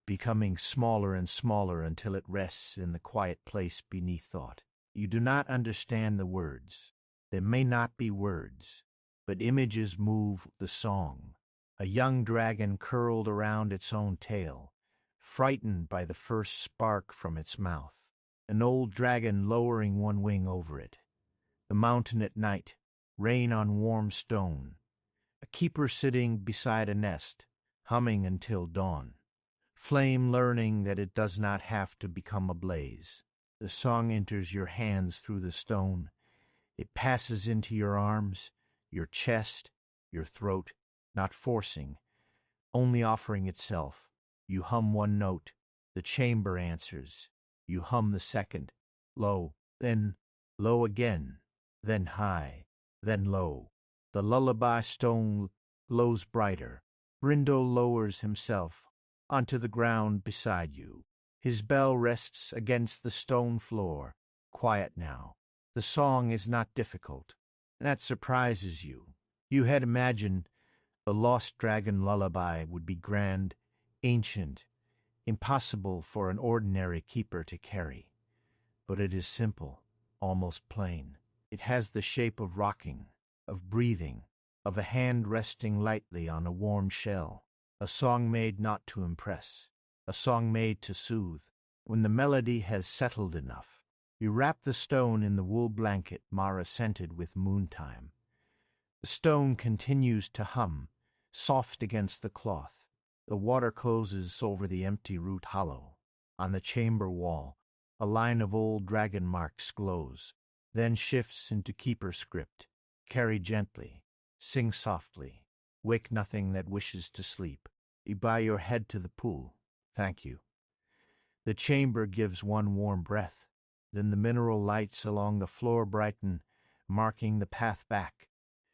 becoming smaller and smaller until it rests in the quiet place beneath thought. You do not understand the words. There may not be words, but images move the song. A young dragon curled around its own tail, frightened by the first spark from its mouth. An old dragon lowering one wing over it. The mountain at night, rain on warm stone. A keeper sitting beside a nest, humming until dawn. Flame learning that it does not have to become a blaze. The song enters your hands through the stone. It passes into your arms, your chest, your throat, not forcing, only offering itself. You hum one note. The chamber answers. You hum the second, low. Then Low again, then high, then low. The lullaby stone glows brighter. Brindle lowers himself onto the ground beside you. His bell rests against the stone floor. Quiet now. The song is not difficult. That surprises you. You had imagined the lost dragon lullaby would be grand, ancient, impossible for an ordinary keeper to carry. But it is simple, almost plain. It has the shape of rocking, of breathing, of a hand resting lightly on a warm shell. A song made not to impress, a song made to soothe. When the melody has settled enough, you wrap the stone in the wool blanket Mara scented with moontime. The stone continues to hum, soft against the cloth. The water closes over the empty root hollow. On the chamber wall, a line of old dragon marks glows, then shifts into keeper script. Carry gently, sing softly, wake nothing that wishes to sleep. You bow your head to the pool. Thank you. The chamber gives one warm breath. Then the mineral lights along the floor brighten, marking the path back.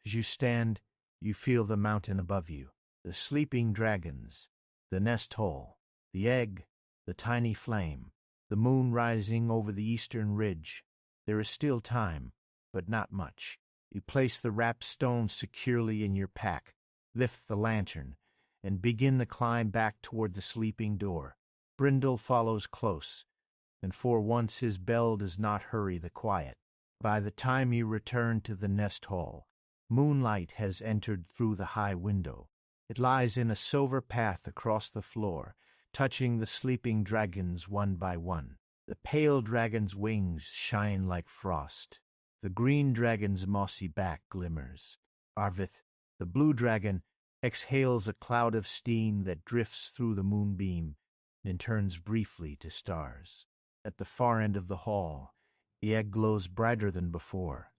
As you stand, you feel the mountain above you, the sleeping dragons, the nest hole, the egg, the tiny flame, the moon rising over the eastern ridge. There is still time, but not much. You place the wrapped stone securely in your pack, lift the lantern, and begin the climb back toward the sleeping door. Brindle follows close, and for once his bell does not hurry the quiet. By the time you return to the nest hall, moonlight has entered through the high window. It lies in a silver path across the floor, touching the sleeping dragons one by one. The pale dragon's wings shine like frost. The green dragon's mossy back glimmers. Arvith, the blue dragon, exhales a cloud of steam that drifts through the moonbeam and turns briefly to stars. At the far end of the hall, the egg glows brighter than before.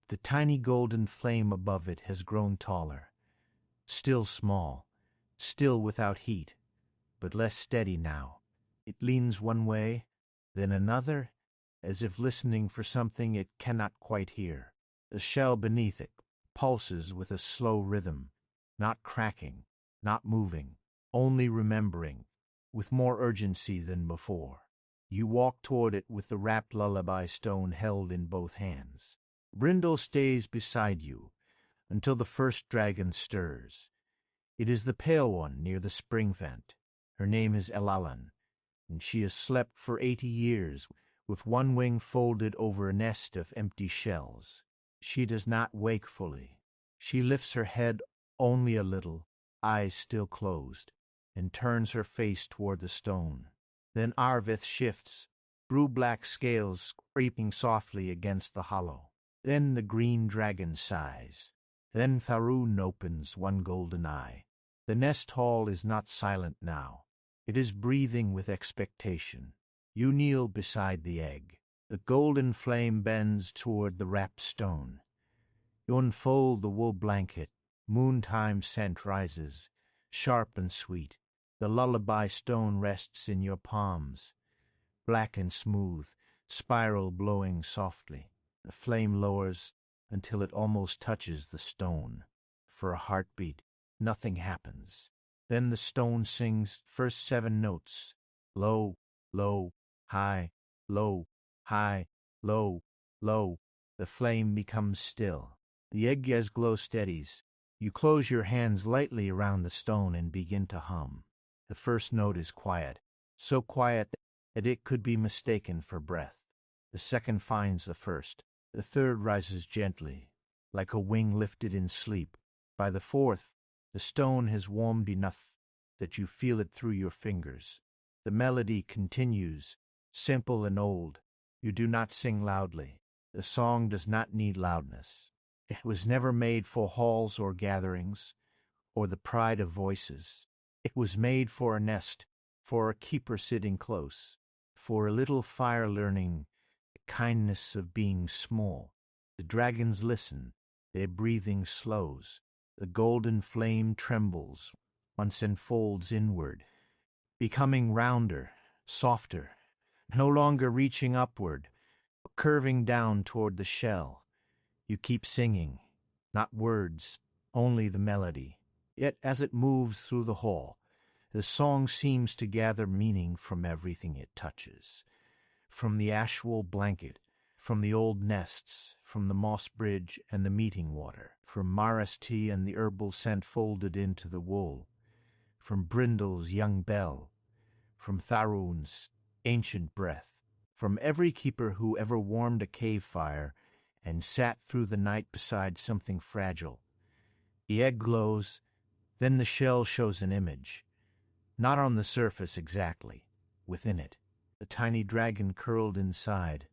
The tiny golden flame above it has grown taller, still small, still without heat, but less steady now. It leans one way, then another, as if listening for something it cannot quite hear. The shell beneath it pulses with a slow rhythm, not cracking, not moving, only remembering, with more urgency than before. You walk toward it with the wrapped lullaby stone held in both hands. Brindle stays beside you until the first dragon stirs. It is the pale one near the spring vent. Her name is Elalan, and she has slept for 80 years with one wing folded over a nest of empty shells. She does not wake fully. She lifts her head only a little, eyes still closed, and turns her face toward the stone. Then Arvith shifts, blue-black scales scraping softly against the hollow. Then the green dragon sighs. Then Faroon opens one golden eye. The nest hall is not silent now. It is breathing with expectation. You kneel beside the egg. The golden flame bends toward the wrapped stone. You unfold the wool blanket. Moontime scent rises, sharp and sweet. The lullaby stone rests in your palms, black and smooth, spiral blowing softly. The flame lowers until it almost touches the stone. For a heartbeat, nothing happens. Then the stone sings first 7 notes: low, low, high, low, high, low, low. The flame becomes still. The egg-yez glow steadies. You close your hands lightly around the stone and begin to hum. The first note is quiet, so quiet that it could be mistaken for breath. The second finds the first. The third rises gently, like a wing lifted in sleep. By the fourth, the stone has warmed enough that you feel it through your fingers. The melody continues, simple and old. You do not sing loudly. The song does not need loudness. It was never made for halls or gatherings, or the pride of voices. It was made for a nest, for a keeper sitting close, for a little fire learning the kindness of being small. The dragons listen, their breathing slows. The golden flame trembles, once enfolds inward, becoming rounder, softer, no longer reaching upward, curving down toward the shell. You keep singing, not words, only the melody. Yet as it moves through the hall, the song seems to gather meaning from everything it touches. From the ashwool blanket, from the old nests, from the moss bridge and the meeting water, from Mara's tea and the herbal scent folded into the wool, from Brindle's young bell, from Tharoon's ancient breath, from every keeper who ever warmed a cave fire and sat through the night beside something fragile. The egg glows, then the shell shows an image, not on the surface exactly, within it, a tiny dragon curled inside,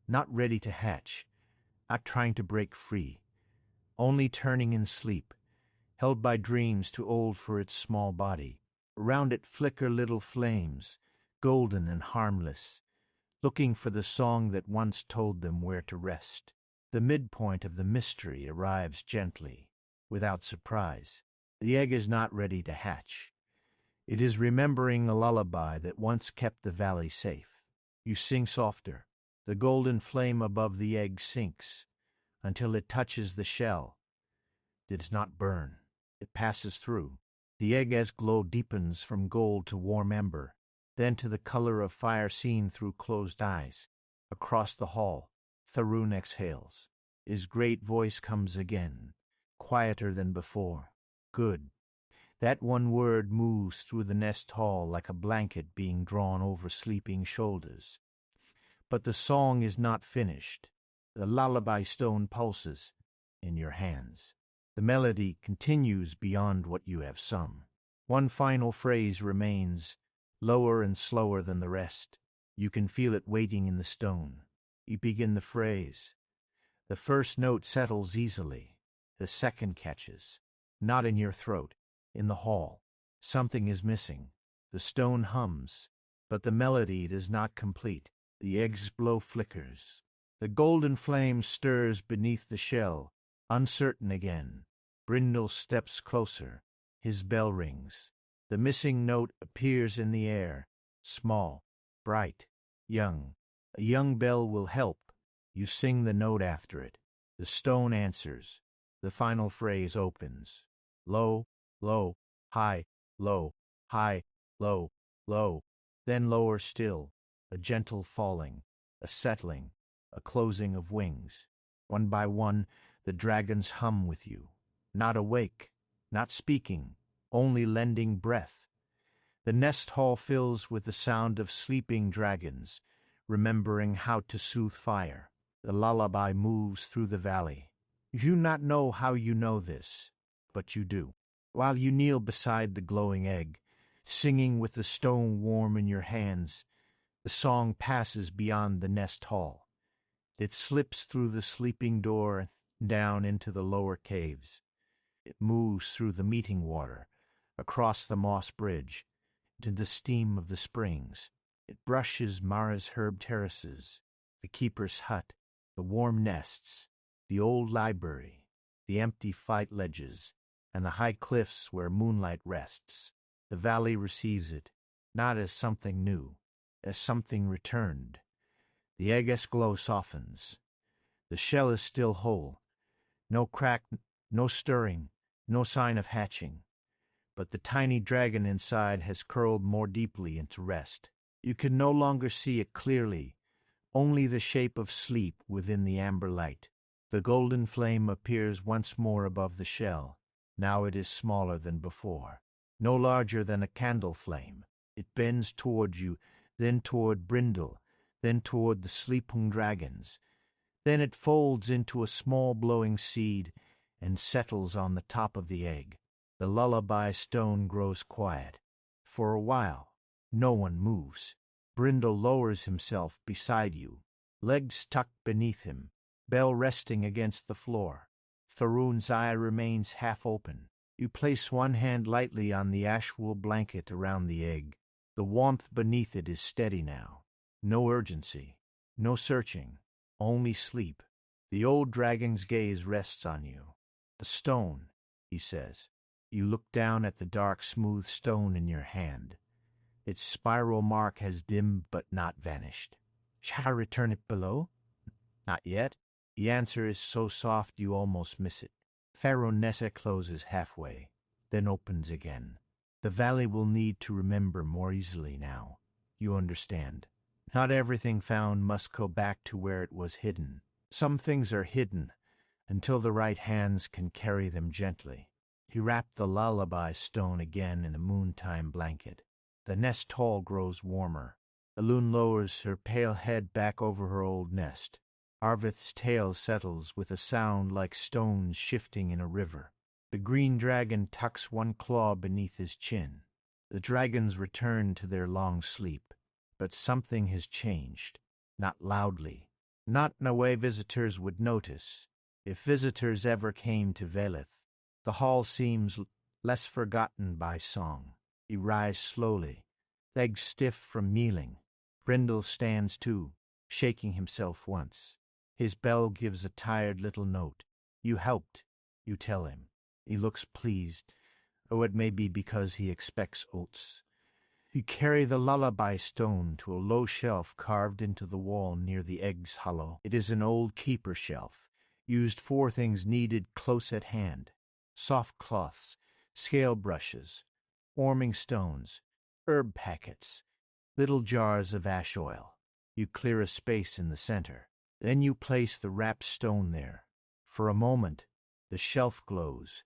not ready to hatch, not trying to break free, only turning in sleep, held by dreams too old for its small body. Around it flicker little flames, golden and harmless, looking for the song that once told them where to rest. The midpoint of the mystery arrives gently, without surprise. The egg is not ready to hatch. It is remembering a lullaby that once kept the valley safe. You sing softer. The golden flame above the egg sinks until it touches the shell. It does not burn. It passes through. The egg-as glow deepens from gold to warm ember, then to the color of fire seen through closed eyes. Across the hall, Tharoon exhales. His great voice comes again, quieter than before. Good. That one word moves through the nest hall like a blanket being drawn over sleeping shoulders. But the song is not finished. The lullaby stone pulses in your hands. The melody continues beyond what you have sung. One final phrase remains, lower and slower than the rest. You can feel it waiting in the stone. You begin the phrase. The first note settles easily. The second catches. Not in your throat, in the hall. Something is missing. The stone hums, but the melody does not complete. The egg's glow flickers. The golden flame stirs beneath the shell, uncertain again. Brindle steps closer. His bell rings. The missing note appears in the air, small, bright, young. A young bell will help. You sing the note after it. The stone answers. The final phrase opens. Low, low, high, low, high, low, low. Then lower still. A gentle falling, a settling, a closing of wings. One by one, the dragons hum with you. Not awake, not speaking, only lending breath. The nest hall fills with the sound of sleeping dragons, remembering how to soothe fire. The lullaby moves through the valley. You do not know how you know this, but you do. While you kneel beside the glowing egg, singing with the stone warm in your hands, the song passes beyond the nest hall. It slips through the sleeping door down into the lower caves. It moves through the meeting water, across the moss bridge, into the steam of the springs. It brushes Mara's herb terraces, the keeper's hut, the warm nests, the old library, the empty fight ledges, and the high cliffs where moonlight rests. The valley receives it, not as something new, as something returned. The egg-as glow softens. The shell is still whole. No crack, no stirring, no sign of hatching. But the tiny dragon inside has curled more deeply into rest. You can no longer see it clearly, only the shape of sleep within the amber light. The golden flame appears once more above the shell. Now it is smaller than before, no larger than a candle flame. It bends toward you, then toward Brindle, then toward the sleeping dragons. Then it folds into a small blowing seed and settles on the top of the egg. The lullaby stone grows quiet. For a while, no one moves. Brindle lowers himself beside you, legs tucked beneath him, bell resting against the floor. Tharoon's eye remains half open. You place one hand lightly on the ashwool blanket around the egg. The warmth beneath it is steady now. No urgency, no searching, only sleep. The old dragon's gaze rests on you. The stone, he says. You look down at the dark, smooth stone in your hand. Its spiral mark has dimmed but not vanished. Shall I return it below? Not yet. The answer is so soft you almost miss it. Pharaoh Nessa closes halfway, then opens again. The valley will need to remember more easily now. You understand. Not everything found must go back to where it was hidden. Some things are hidden until the right hands can carry them gently. He wrapped the lullaby stone again in the moontime blanket. The nest tall grows warmer. The loon lowers her pale head back over her old nest. Arvith's tail settles with a sound like stones shifting in a river. The green dragon tucks one claw beneath his chin. The dragons return to their long sleep. But something has changed. Not loudly. Not in a way visitors would notice. If visitors ever came to Velith, the hall seems less forgotten by song. He rise slowly, legs stiff from kneeling. Brindle stands too, shaking himself once. His bell gives a tired little note. You helped, you tell him. He looks pleased, though it may be because he expects oats. You carry the lullaby stone to a low shelf carved into the wall near the egg's hollow. It is an old keeper shelf, used for things needed close at hand. Soft cloths, scale brushes, warming stones, herb packets, little jars of ash oil. You clear a space in the center. Then you place the wrapped stone there. For a moment, the shelf glows.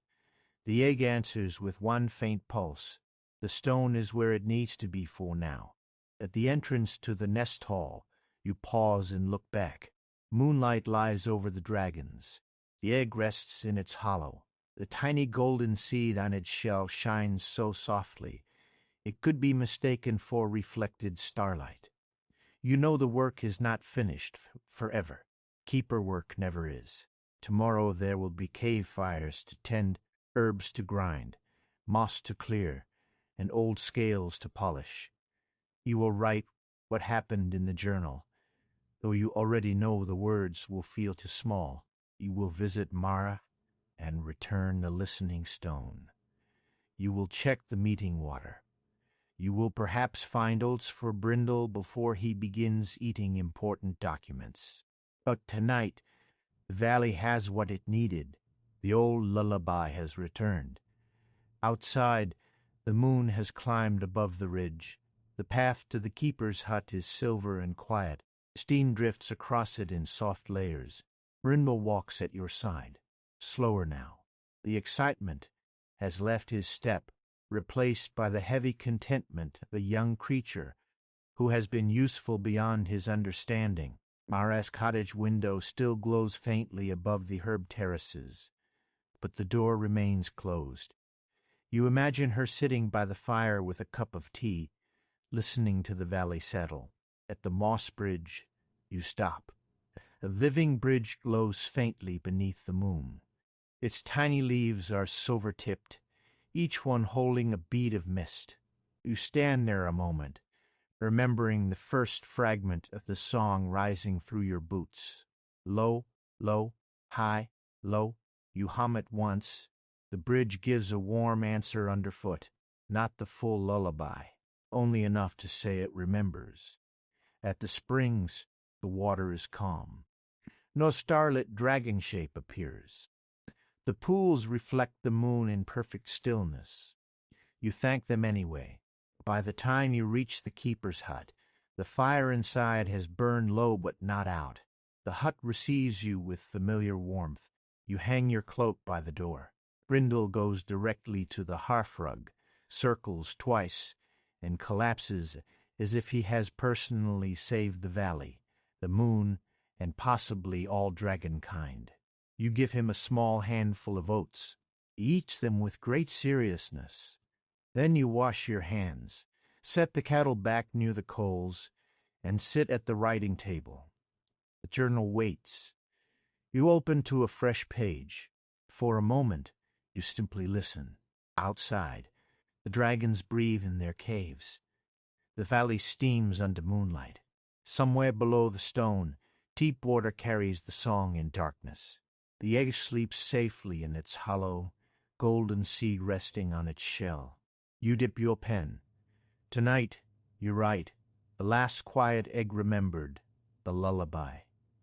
The egg answers with one faint pulse. The stone is where it needs to be for now. At the entrance to the nest hall, you pause and look back. Moonlight lies over the dragons. The egg rests in its hollow. The tiny golden seed on its shell shines so softly, it could be mistaken for reflected starlight. You know the work is not finished forever. Keeper work never is. Tomorrow there will be cave fires to tend, herbs to grind, moss to clear, and old scales to polish. You will write what happened in the journal. Though you already know the words will feel too small, you will visit Mara and return the listening stone. You will check the meeting water. You will perhaps find oats for Brindle before he begins eating important documents. But tonight, the valley has what it needed. The old lullaby has returned. Outside, the moon has climbed above the ridge. The path to the keeper's hut is silver and quiet. Steam drifts across it in soft layers. Brindle walks at your side, slower now. The excitement has left his step, replaced by the heavy contentment of a young creature who has been useful beyond his understanding. Mara's cottage window still glows faintly above the herb terraces, but the door remains closed. You imagine her sitting by the fire with a cup of tea, listening to the valley settle. At the moss bridge, you stop. A living bridge glows faintly beneath the moon. Its tiny leaves are silver-tipped, each one holding a bead of mist. You stand there a moment, remembering the first fragment of the song rising through your boots. Low, low, high, low. You hum it once. The bridge gives a warm answer underfoot, not the full lullaby, only enough to say it remembers. At the springs, the water is calm. No starlit dragon shape appears. The pools reflect the moon in perfect stillness. You thank them anyway. By the time you reach the keeper's hut, the fire inside has burned low but not out. The hut receives you with familiar warmth. You hang your cloak by the door. Brindle goes directly to the hearthrug, circles twice, and collapses as if he has personally saved the valley, the moon, and possibly all dragonkind. You give him a small handful of oats. He eats them with great seriousness. Then you wash your hands, set the kettle back near the coals, and sit at the writing table. The journal waits. You open to a fresh page. For a moment, you simply listen. Outside, the dragons breathe in their caves. The valley steams under moonlight. Somewhere below the stone, deep water carries the song in darkness. The egg sleeps safely in its hollow, golden seed resting on its shell. You dip your pen. Tonight, you write, the last quiet egg remembered, the lullaby.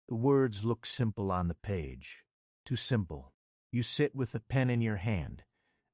The words look simple on the page. Too simple. You sit with the pen in your hand,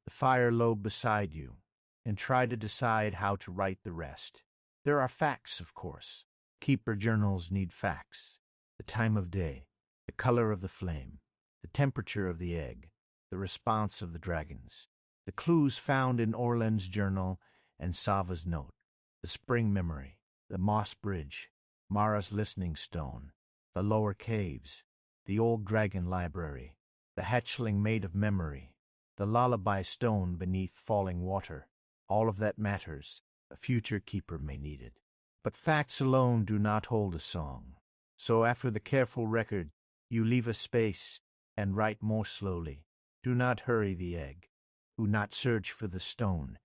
the fire low beside you, and try to decide how to write the rest. There are facts, of course. Keeper journals need facts. The time of day, the color of the flame, the temperature of the egg, the response of the dragons, the clues found in Orland's journal and Sava's note, the spring memory, the moss bridge, Mara's listening stone, the lower caves, the old dragon library, the hatchling made of memory, the lullaby stone beneath falling water. All of that matters. A future keeper may need it. But facts alone do not hold a song. So after the careful record, you leave a space and write more slowly. Do not hurry the egg. Do not search for the stone,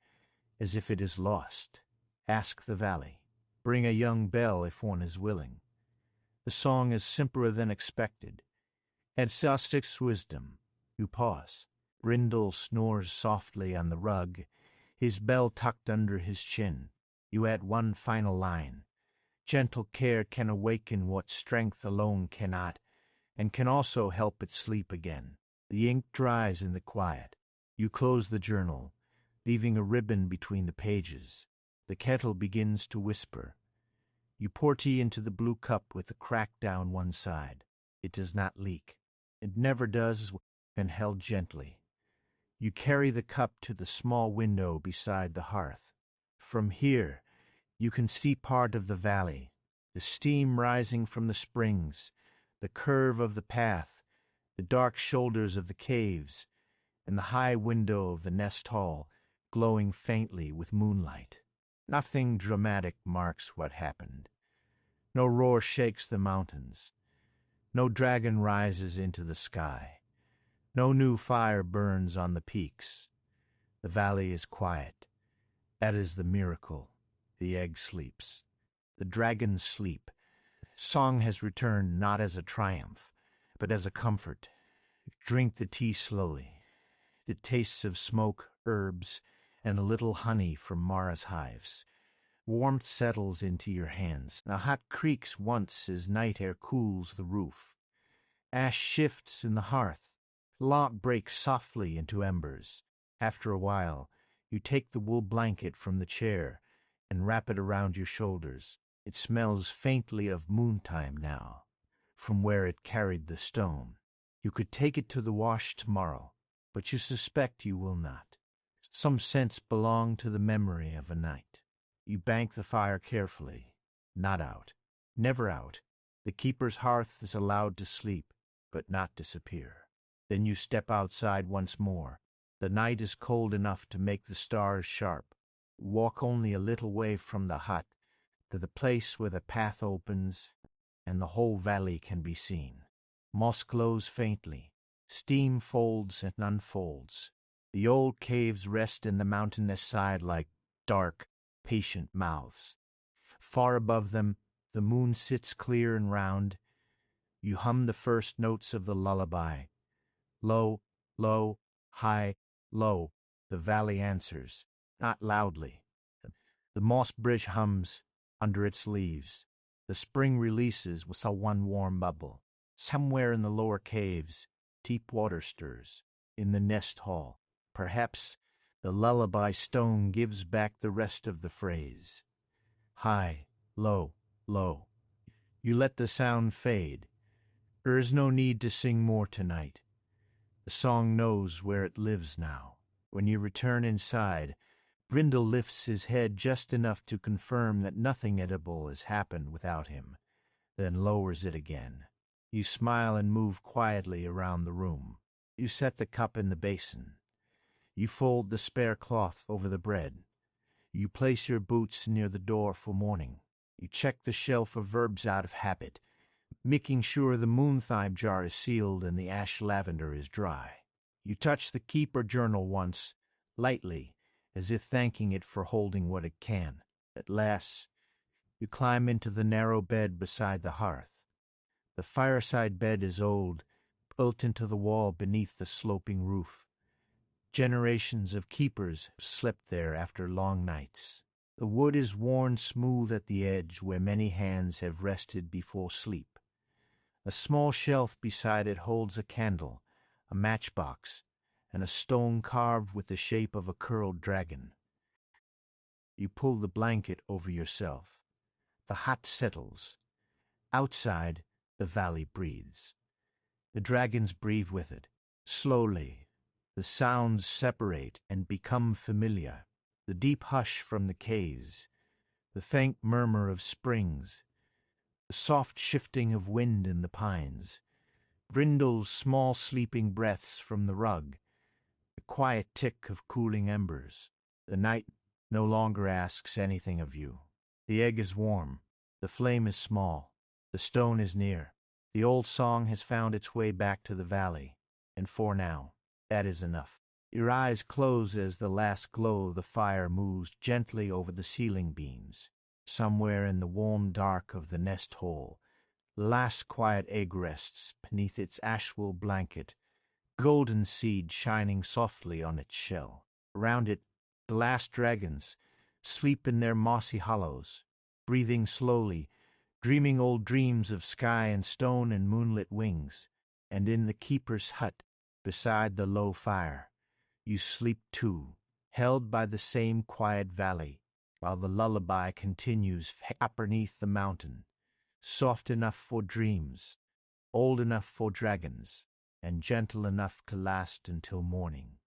as if it is lost. Ask the valley. Bring a young bell if one is willing. The song is simpler than expected. And Sussex wisdom. You pause. Brindle snores softly on the rug, his bell tucked under his chin. You add one final line. Gentle care can awaken what strength alone cannot, and can also help it sleep again. The ink dries in the quiet. You close the journal, leaving a ribbon between the pages. The kettle begins to whisper. You pour tea into the blue cup with the crack down one side. It does not leak. It never does when held gently. You carry the cup to the small window beside the hearth. From here, you can see part of the valley, the steam rising from the springs, the curve of the path, the dark shoulders of the caves, and the high window of the nest hall glowing faintly with moonlight. Nothing dramatic marks what happened. No roar shakes the mountains. No dragon rises into the sky. No new fire burns on the peaks. The valley is quiet. That is the miracle. The egg sleeps. The dragons sleep. Song has returned not as a triumph, but as a comfort. Drink the tea slowly. The tastes of smoke, herbs, and a little honey from Mara's hives. Warmth settles into your hands. The hot creaks once as night air cools the roof. Ash shifts in the hearth. Log breaks softly into embers. After a while, you take the wool blanket from the chair and wrap it around your shoulders. It smells faintly of moontime now, from where it carried the stone. You could take it to the wash tomorrow, but you suspect you will not. Some scents belong to the memory of a night. You bank the fire carefully. Not out. Never out. The keeper's hearth is allowed to sleep, but not disappear. Then you step outside once more. The night is cold enough to make the stars sharp. Walk only a little way from the hut to the place where the path opens and the whole valley can be seen. Moss glows faintly. Steam folds and unfolds. The old caves rest in the mountainous side like dark, patient mouths. Far above them, the moon sits clear and round. You hum the first notes of the lullaby. Low, low, high, low, the valley answers, not loudly. The moss bridge hums under its leaves. The spring releases with one warm bubble. Somewhere in the lower caves, deep water stirs. In the nest hall, perhaps the lullaby stone gives back the rest of the phrase. High, low, low. You let the sound fade. There is no need to sing more tonight. The song knows where it lives now. When you return inside, Brindle lifts his head just enough to confirm that nothing edible has happened without him, then lowers it again. You smile and move quietly around the room. You set the cup in the basin. You fold the spare cloth over the bread. You place your boots near the door for morning. You check the shelf of verbs out of habit, making sure the moontime jar is sealed and the ash lavender is dry. You touch the keeper journal once, lightly, as if thanking it for holding what it can. At last, you climb into the narrow bed beside the hearth. The fireside bed is old, built into the wall beneath the sloping roof. Generations of keepers have slept there after long nights. The wood is worn smooth at the edge where many hands have rested before sleep. A small shelf beside it holds a candle, a matchbox, and a stone carved with the shape of a curled dragon. You pull the blanket over yourself. The hot settles. Outside, the valley breathes. The dragons breathe with it. Slowly, the sounds separate and become familiar. The deep hush from the caves, the faint murmur of springs, the soft shifting of wind in the pines, Brindle's small sleeping breaths from the rug, the quiet tick of cooling embers. The night no longer asks anything of you. The egg is warm. The flame is small. The stone is near. The old song has found its way back to the valley, and for now, that is enough. Your eyes close as the last glow of the fire moves gently over the ceiling beams. Somewhere in the warm dark of the nest hole, the last quiet egg rests beneath its ashwool blanket, golden seed shining softly on its shell. Around it, the last dragons sleep in their mossy hollows, breathing slowly, dreaming old dreams of sky and stone and moonlit wings. And in the keeper's hut, beside the low fire, you sleep too, held by the same quiet valley, while the lullaby continues up beneath the mountain, soft enough for dreams, old enough for dragons, and gentle enough to last until morning.